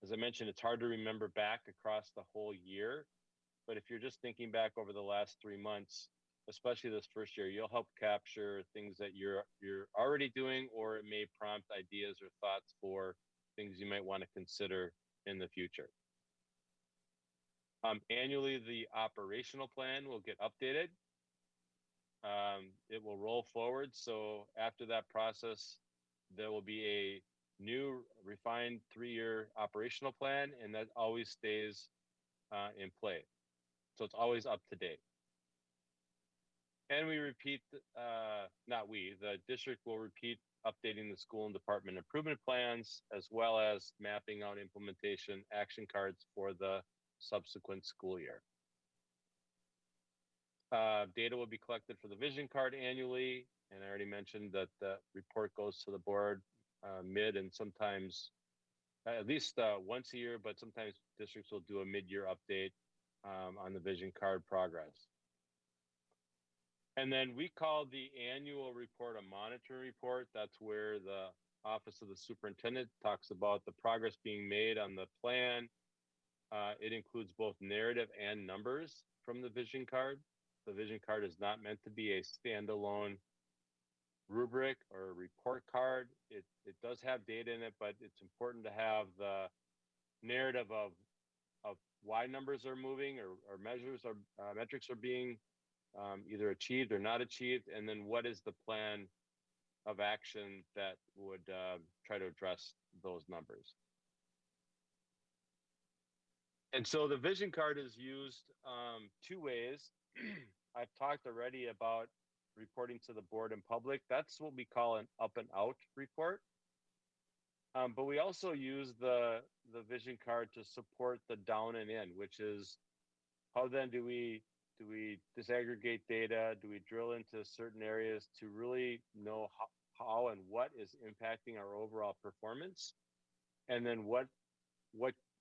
As I mentioned, it's hard to remember back across the whole year, but if you're just thinking back over the last 3 months, especially this first year, you'll help capture things that you're already doing, or it may prompt ideas or thoughts for things you might want to consider in the future. Annually, the operational plan will get updated. It will roll forward. So after that process, there will be a new refined 3-year operational plan, and that always stays in play. So it's always up to date. And we repeat, the district will repeat updating the school and department improvement plans, as well as mapping out implementation action cards for the subsequent school year. Data will be collected for the vision card annually, and I already mentioned that the report goes to the board mid and sometimes at least once a year, but sometimes districts will do a mid-year update on the vision card progress. And then we call the annual report a monitoring report. That's where the Office of the Superintendent talks about the progress being made on the plan. It includes both narrative and numbers from the vision card. The vision card is not meant to be a standalone rubric or report card. It does have data in it, but it's important to have the narrative of why numbers are moving or measures or metrics are being either achieved or not achieved, and then what is the plan of action that would try to address those numbers. And so the vision card is used 2 ways. I've talked already about reporting to the board in public. That's what we call an up and out report. But we also use the vision card to support the down and in, which is how then do we disaggregate data? Do we drill into certain areas to really know how and what is impacting our overall performance? And then what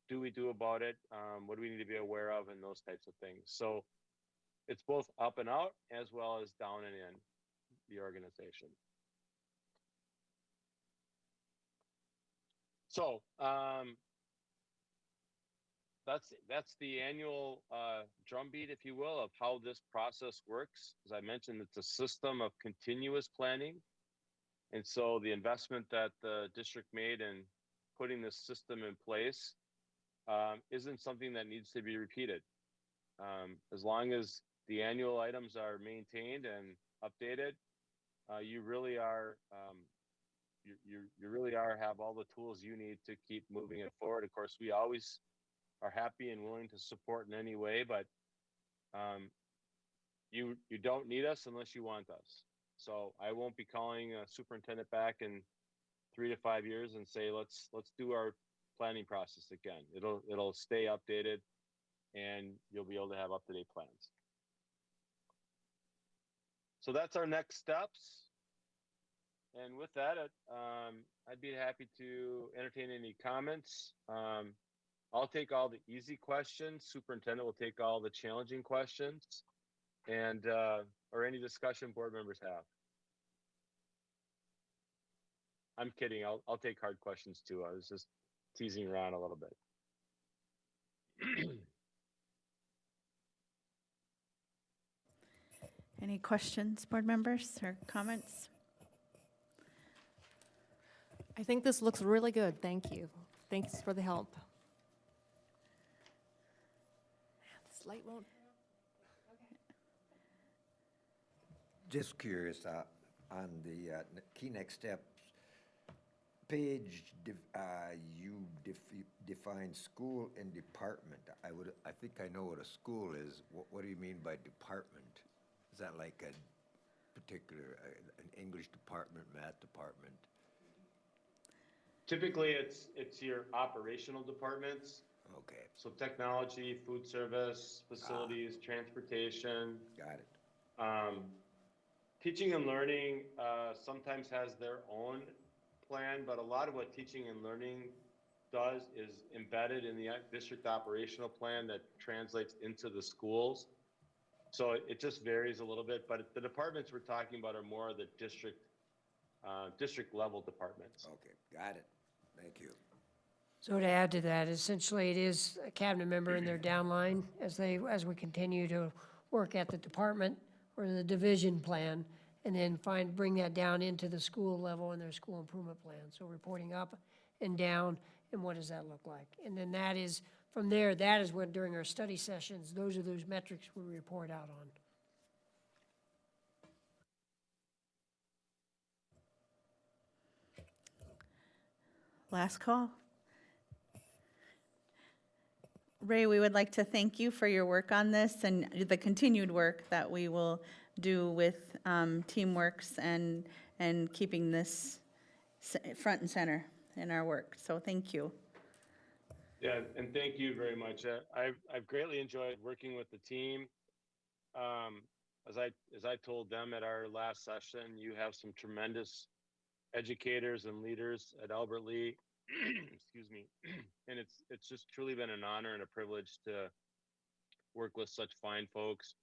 do we do about it? What do we need to be aware of, and those types of things. So it's both up and out as well as down and in the organization. So that's the annual drumbeat, if you will, of how this process works. As I mentioned, it's a system of continuous planning. And so the investment that the district made in putting this system in place isn't something that needs to be repeated. As long as the annual items are maintained and updated, you really are have all the tools you need to keep moving it forward. Of course, we always are happy and willing to support in any way, but you don't need us unless you want us. So I won't be calling a superintendent back in 3 to 5 years and say, let's do our planning process again. It'll stay updated, and you'll be able to have up-to-date plans. So that's our next steps. And with that, I'd be happy to entertain any comments. I'll take all the easy questions. Superintendent will take all the challenging questions, and or any discussion board members have. I'm kidding. I'll take hard questions too. I was just teasing around a little bit. Any questions, board members, or comments? I think this looks really good. Thank you. Thanks for the help. This light won't. Just curious, on the key next steps page, you define school and department. I think I know what a school is. What do you mean by department? Is that like a particular, an English department, math department? Typically, it's your operational departments. Okay, So technology, food service, facilities, transportation. got it. Teaching and learning sometimes has their own plan, but a lot of what teaching and learning does is embedded in the district operational plan that translates into the schools. So it just varies a little bit, but the departments we're talking about are more of the district level departments. Okay, got it. Thank you. So to add to that, essentially it is a cabinet member in their downline as we continue to work at the department or the division plan, and then bring that down into the school level in their school improvement plan. So reporting up and down, and what does that look like? And then that is, from there, that is when during our study sessions, those are those metrics we report out on. Last call. Ray, we would like to thank you for your work on this and the continued work that we will do with TeamWorks and keeping this front and center in our work. So thank you. Yeah, and thank you very much. I've greatly enjoyed working with the team. As I told them at our last session, you have some tremendous educators and leaders at Albert Lee. Excuse me. And it's just truly been an honor and a privilege to work with such fine folks.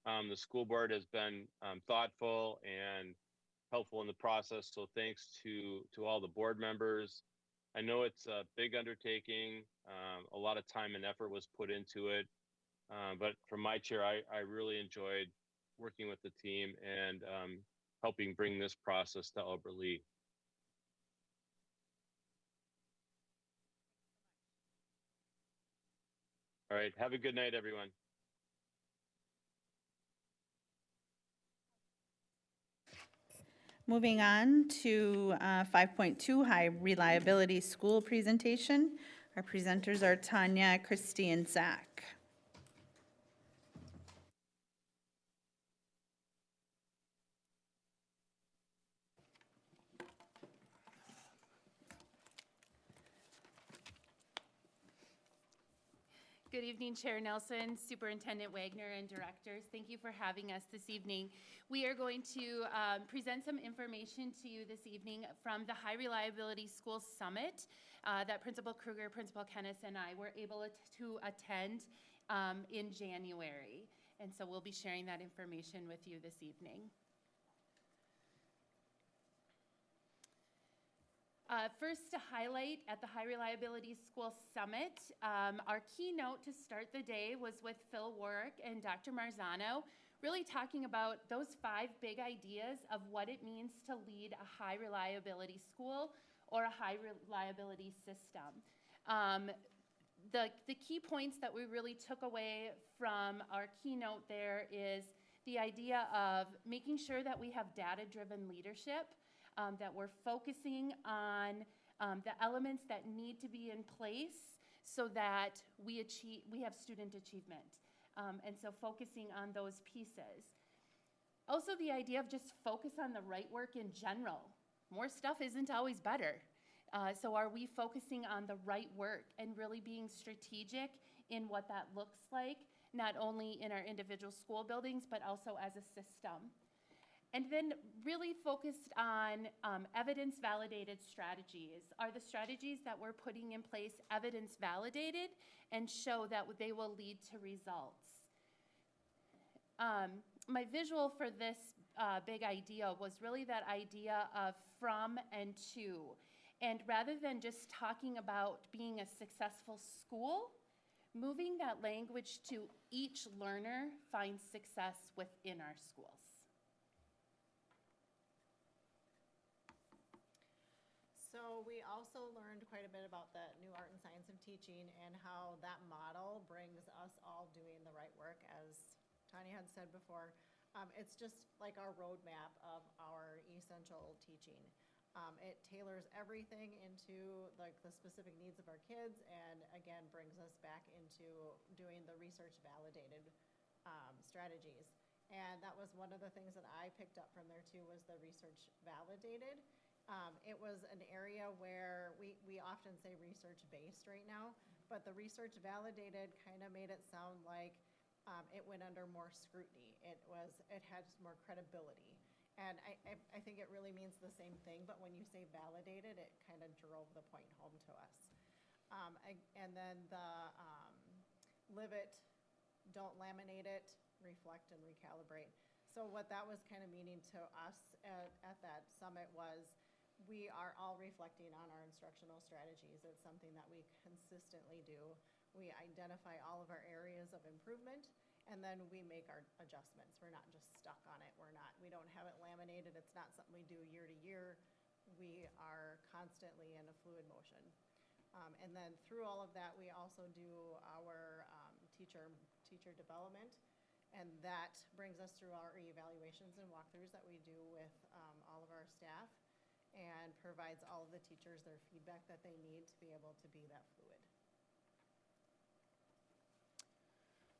The school board has been thoughtful and helpful in the process. So thanks to all the board members. I know it's a big undertaking. A lot of time and effort was put into it. But from my chair, I really enjoyed working with the team and helping bring this process to Albert Lee. All right. Have a good night, everyone. Moving on to 5.2, high reliability school presentation. Our presenters are Tanya, Christy, and Zach. Good evening, Chair Nelson, Superintendent Wagner, and directors. Thank you for having us this evening. We are going to present some information to you this evening from the High Reliability School Summit that Principal Kruger, Principal Kennis, and I were able to attend in January. And so we'll be sharing that information with you this evening. First, to highlight at the High Reliability School Summit, our keynote to start the day was with Phil Warwick and Dr. Marzano, really talking about those 5 big ideas of what it means to lead a high reliability school or a high reliability system. The key points that we really took away from our keynote there is the idea of making sure that we have data-driven leadership, that we're focusing on the elements that need to be in place so that we have student achievement. And so focusing on those pieces. Also the idea of just focus on the right work in general. More stuff isn't always better. So are we focusing on the right work and really being strategic in what that looks like, not only in our individual school buildings, but also as a system? And then really focused on evidence-validated strategies. Are the strategies that we're putting in place evidence-validated and show that they will lead to results? My visual for this big idea was really that idea of from and to. And rather than just talking about being a successful school, moving that language to each learner finds success within our schools. So we also learned quite a bit about the new art and science of teaching and how that model brings us all doing the right work, as Tanya had said before. It's just like our roadmap of our essential teaching. It tailors everything into like the specific needs of our kids, and again brings us back into doing the research validated strategies. And that was one of the things that I picked up from there too, was the research validated. It was an area where we often say research-based right now, but the research validated kind of made it sound like it went under more scrutiny. It had more credibility. And I think it really means the same thing, but when you say validated, it kind of drove the point home to us. And then the live it, don't laminate it, reflect and recalibrate. So what that was kind of meaning to us at that summit was, we are all reflecting on our instructional strategies. It's something that we consistently do. We identify all of our areas of improvement, and then we make our adjustments. We're not just stuck on it. We don't have it laminated. It's not something we do year to year. We are constantly in a fluid motion. And then through all of that, we also do our teacher development, and that brings us through our evaluations and walkthroughs that we do with all of our staff, and provides all of the teachers their feedback that they need to be able to be that fluid.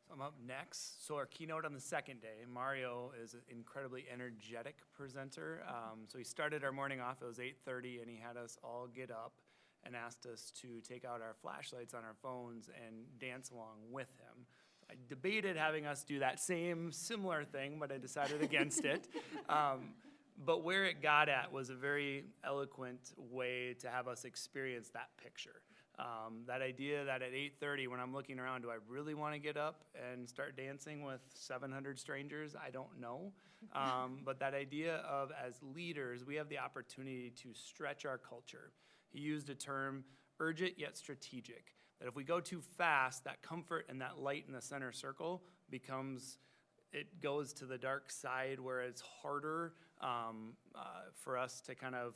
So I'm up next. So our keynote on the second day, Mario is an incredibly energetic presenter. So he started our morning off, it was 8:30, and he had us all get up and asked us to take out our flashlights on our phones and dance along with him. I debated having us do that similar thing, but I decided against it. But where it got at was a very eloquent way to have us experience that picture. That idea that at 8:30, when I'm looking around, do I really want to get up and start dancing with 700 strangers? I don't know. But that idea of, as leaders, we have the opportunity to stretch our culture. He used a term, urgent yet strategic, that if we go too fast, that comfort and that light in the center circle it goes to the dark side, where it's harder for us to kind of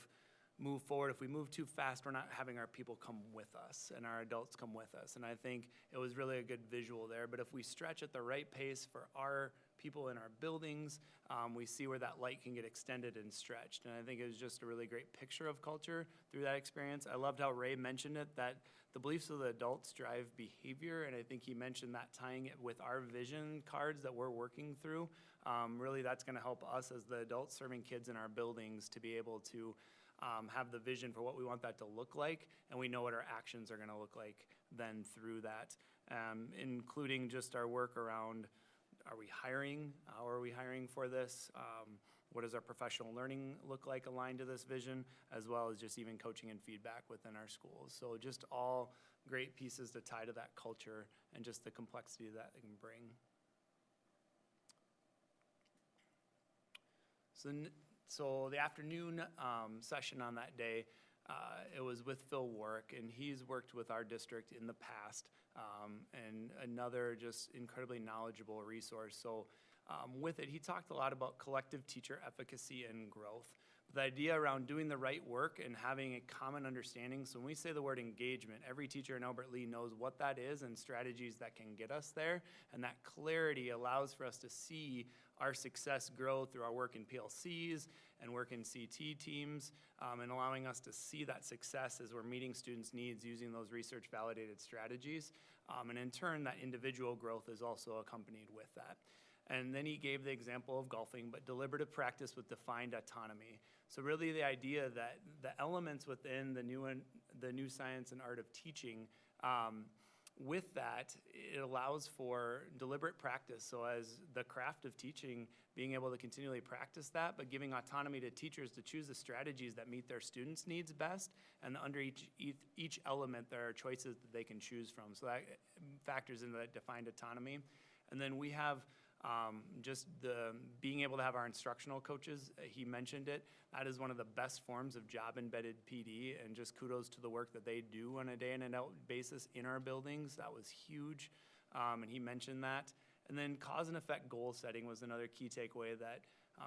move forward. If we move too fast, we're not having our people come with us and our adults come with us. And I think it was really a good visual there. But if we stretch at the right pace for our people in our buildings, we see where that light can get extended and stretched. And I think it was just a really great picture of culture through that experience. I loved how Ray mentioned it, that the beliefs of the adults drive behavior. And I think he mentioned that tying it with our vision cards that we're working through. Really, that's going to help us as the adults serving kids in our buildings to be able to have the vision for what we want that to look like, and we know what our actions are going to look like then through that, including just our work around, are we hiring? How are we hiring for this? What does our professional learning look like aligned to this vision, as well as just even coaching and feedback within our schools. So just all great pieces to tie to that culture and just the complexity that it can bring. So the afternoon session on that day, it was with Phil Warwick, and he's worked with our district in the past, and another just incredibly knowledgeable resource. So with it, he talked a lot about collective teacher efficacy and growth. The idea around doing the right work and having a common understanding. So when we say the word engagement, every teacher in Albert Lea knows what that is and strategies that can get us there. And that clarity allows for us to see our success grow through our work in PLCs and work in CT teams, and allowing us to see that success as we're meeting students' needs using those research-validated strategies. And in turn, that individual growth is also accompanied with that. And then he gave the example of golfing, but deliberative practice with defined autonomy. So really the idea that the elements within the new science and art of teaching, with that, it allows for deliberate practice. So as the craft of teaching, being able to continually practice that, but giving autonomy to teachers to choose the strategies that meet their students' needs best. And under each element, there are choices that they can choose from. So that factors into that defined autonomy. And then we have just the being able to have our instructional coaches. He mentioned it. That is one of the best forms of job-embedded PD, and just kudos to the work that they do on a day in and out basis in our buildings. That was huge, and he mentioned that. And then cause and effect goal setting was another key takeaway that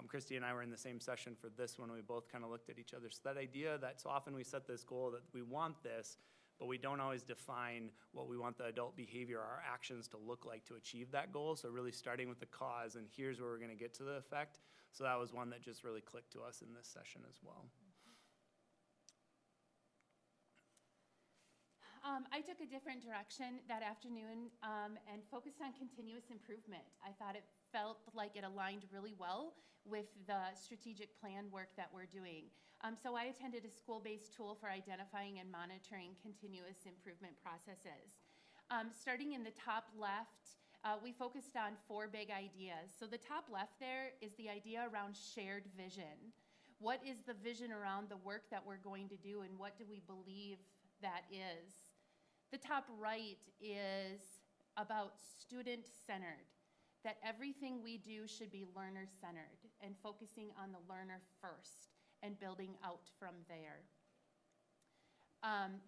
Christy and I were in the same session for this one. We both kind of looked at each other. So that idea that so often we set this goal that we want this, but we don't always define what we want the adult behavior, our actions to look like to achieve that goal. So really starting with the cause, and here's where we're going to get to the effect. So that was one that just really clicked to us in this session as well. I took a different direction that afternoon and focused on continuous improvement. I thought it felt like it aligned really well with the strategic plan work that we're doing. So I attended a school-based tool for identifying and monitoring continuous improvement processes. Starting in the top left, we focused on 4 big ideas. So the top left there is the idea around shared vision. What is the vision around the work that we're going to do, and what do we believe that is? The top right is about student-centered, that everything we do should be learner-centered and focusing on the learner first and building out from there.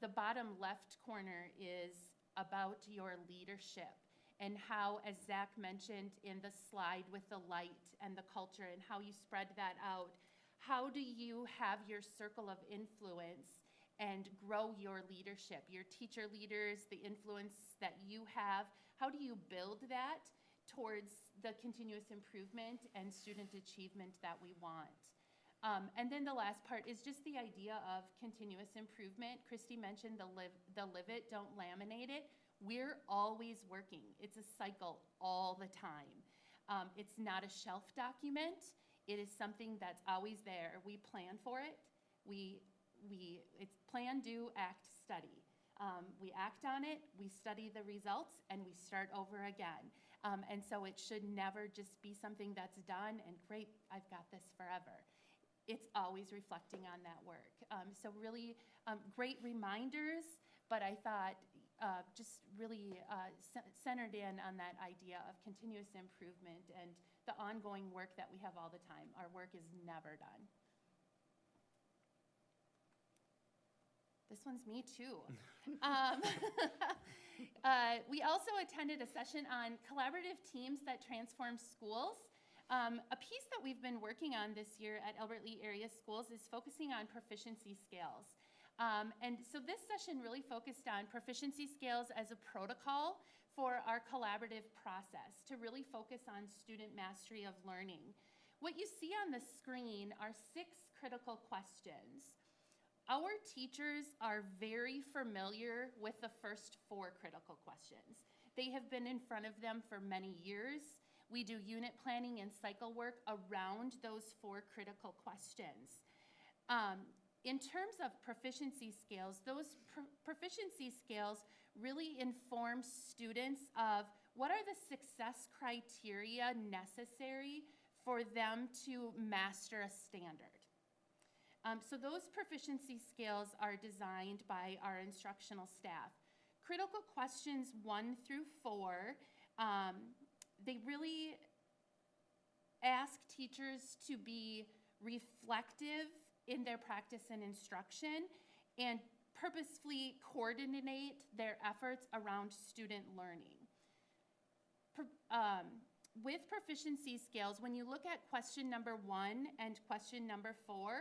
The bottom left corner is about your leadership and how, as Zach mentioned in the slide with the light and the culture and how you spread that out, how do you have your circle of influence and grow your leadership, your teacher leaders, the influence that you have? How do you build that towards the continuous improvement and student achievement that we want? And then the last part is just the idea of continuous improvement. Christy mentioned the live it, don't laminate it. We're always working. It's a cycle all the time. It's not a shelf document. It is something that's always there. We plan for it. It's plan, do, act, study. We act on it, we study the results, and we start over again. And so it should never just be something that's done and great, I've got this forever. It's always reflecting on that work. So really great reminders, but I thought just really centered in on that idea of continuous improvement and the ongoing work that we have all the time. Our work is never done. This one's me too. We also attended a session on collaborative teams that transform schools. A piece that we've been working on this year at Albert Lee Area Schools is focusing on proficiency scales. And so this session really focused on proficiency scales as a protocol for our collaborative process to really focus on student mastery of learning. What you see on the screen are 6 critical questions. Our teachers are very familiar with the first 4 critical questions. They have been in front of them for many years. We do unit planning and cycle work around those 4 critical questions. In terms of proficiency scales, those proficiency scales really inform students of what are the success criteria necessary for them to master a standard. So those proficiency scales are designed by our instructional staff. Critical questions 1 through 4, they really ask teachers to be reflective in their practice and instruction and purposefully coordinate their efforts around student learning. With proficiency scales, when you look at question number 1 and question number 4,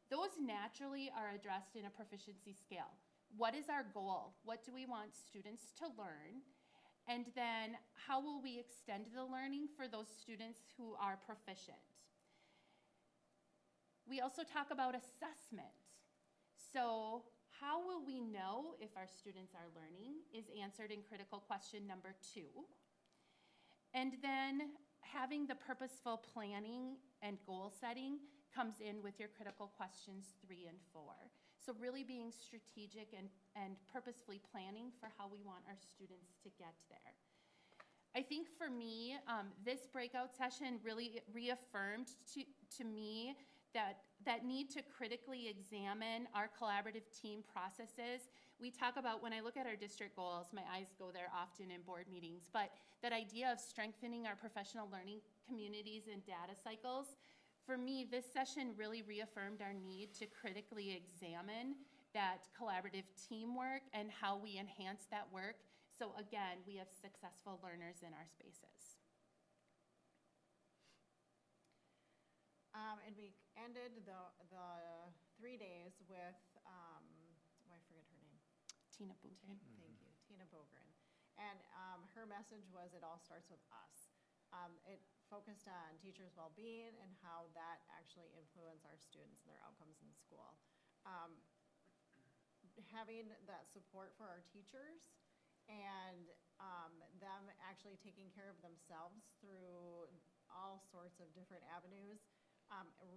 those naturally are addressed in a proficiency scale. What is our goal? What do we want students to learn? And then how will we extend the learning for those students who are proficient? We also talk about assessment. So how will we know if our students are learning is answered in critical question number 2. And then having the purposeful planning and goal setting comes in with your critical questions 3 and 4. So really being strategic and purposefully planning for how we want our students to get there. I think for me, this breakout session really reaffirmed to me that need to critically examine our collaborative team processes. We talk about, when I look at our district goals, my eyes go there often in board meetings, but that idea of strengthening our professional learning communities and data cycles, for me, this session really reaffirmed our need to critically examine that collaborative teamwork and how we enhance that work. So again, we have successful learners in our spaces. And we ended the 3 days with, I forget her name. Tina Bogren. Thank you, Tina Bogren. And her message was, it all starts with us. It focused on teachers' well-being and how that actually influenced our students and their outcomes in school. Having that support for our teachers and them actually taking care of themselves through all sorts of different avenues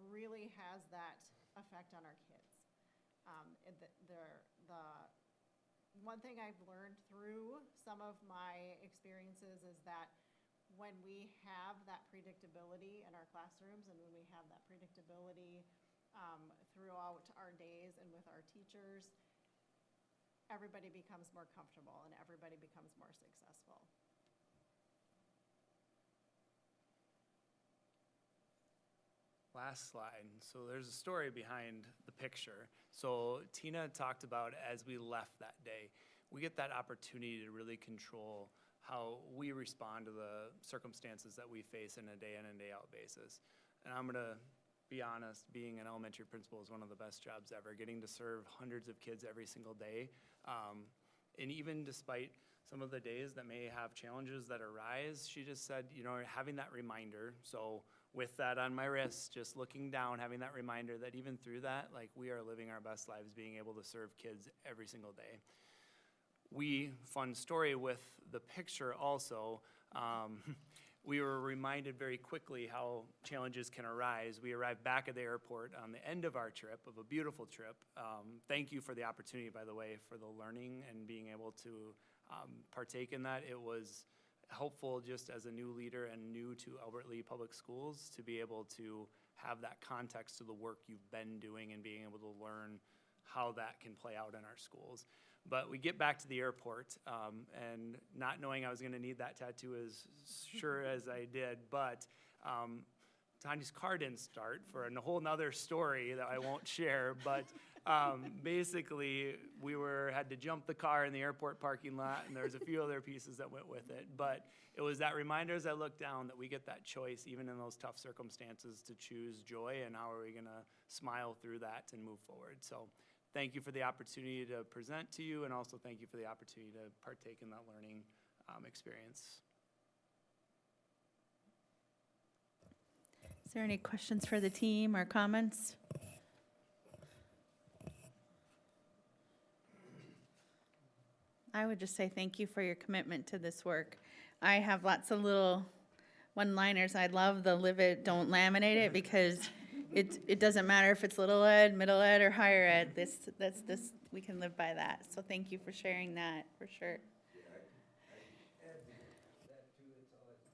really has that effect on our kids. The one thing I've learned through some of my experiences is that when we have that predictability in our classrooms and when we have that predictability throughout our days and with our teachers, everybody becomes more comfortable and everybody becomes more successful. Last slide. So there's a story behind the picture. So Tina talked about as we left that day, we get that opportunity to really control how we respond to the circumstances that we face in a day in and day out basis. And I'm gonna be honest, being an elementary principal is one of the best jobs ever, getting to serve hundreds of kids every single day. And even despite some of the days that may have challenges that arise, she just said, you know, having that reminder, so with that on my wrist, just looking down, having that reminder that even through that, like, we are living our best lives being able to serve kids every single day. Fun story with the picture also, we were reminded very quickly how challenges can arise. We arrived back at the airport on the end of our trip, of a beautiful trip. Thank you for the opportunity, by the way, for the learning and being able to partake in that. It was helpful just as a new leader and new to Albert Lea Public Schools to be able to have that context to the work you've been doing and being able to learn how that can play out in our schools. But we get back to the airport, and not knowing I was gonna need that tattoo as sure as I did, but Tanya's car didn't start for a whole nother story that I won't share, but basically we had to jump the car in the airport parking lot, and there's a few other pieces that went with it. But it was that reminder as I looked down that we get that choice, even in those tough circumstances, to choose joy, and how are we gonna smile through that and move forward. So thank you for the opportunity to present to you, and also thank you for the opportunity to partake in that learning experience. Is there any questions for the team or comments? I would just say thank you for your commitment to this work. I have lots of little one-liners. I love the live it, don't laminate it, because it doesn't matter if it's little ed, middle ed, or higher ed. We can live by that. So thank you for sharing that, for sure.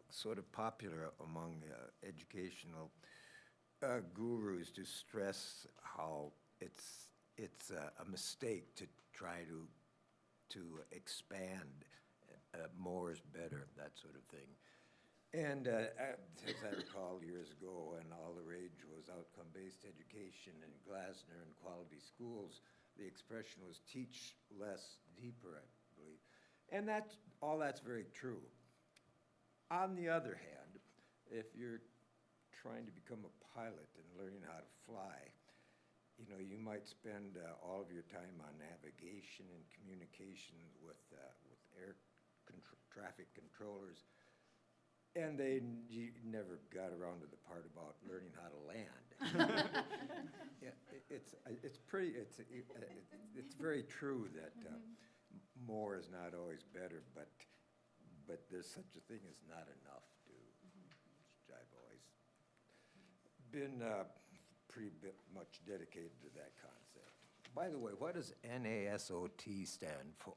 Sort of popular among educational gurus to stress how it's a mistake to try to expand, more is better, that sort of thing. And as I recall years ago, when all the rage was outcome-based education in Glasner and quality schools, the expression was teach less, deeper, I believe. And all that's very true. On the other hand, if you're trying to become a pilot and learning how to fly, you know, you might spend all of your time on navigation and communication with air traffic controllers, and you never got around to the part about learning how to land. Yeah, it's very true that more is not always better, but there's such a thing as not enough, which I've always been pretty much dedicated to that concept. By the way, what does NASOT stand for?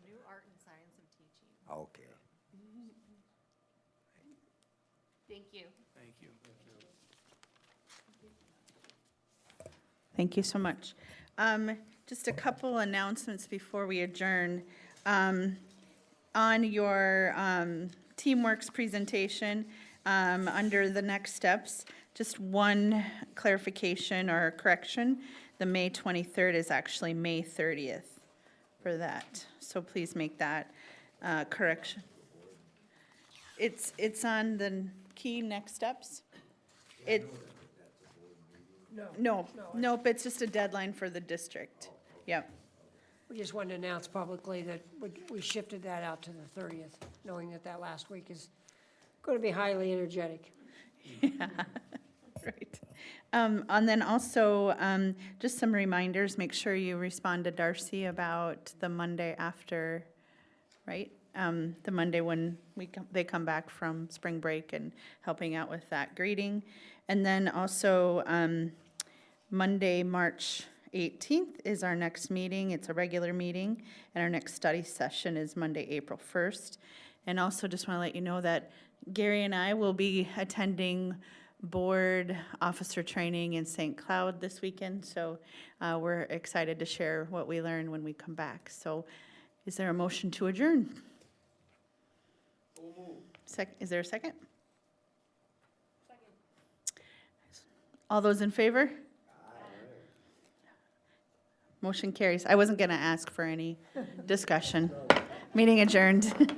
New Art and Science of Teaching. Okay. Thank you. Thank you. Thank you so much. Just a couple announcements before we adjourn. On your TeamWorks presentation, under the next steps, just one clarification or correction. The May 23rd is actually May 30th for that. So please make that correction. It's on the key next steps. Nope, it's just a deadline for the district. Yep. We just wanted to announce publicly that we shifted that out to the 30th, knowing that last week is going to be highly energetic. Yeah, right. And then also, just some reminders, make sure you respond to Darcy about the Monday after, right? The Monday when they come back from spring break and helping out with that grading. And then also, Monday, March 18th is our next meeting. It's a regular meeting, and our next study session is Monday, April 1st. And also just want to let you know that Gary and I will be attending board officer training in St. Cloud this weekend, so we're excited to share what we learn when we come back. So is there a motion to adjourn? Is there a second? All those in favor? Motion carries. I wasn't going to ask for any discussion. Meeting adjourned.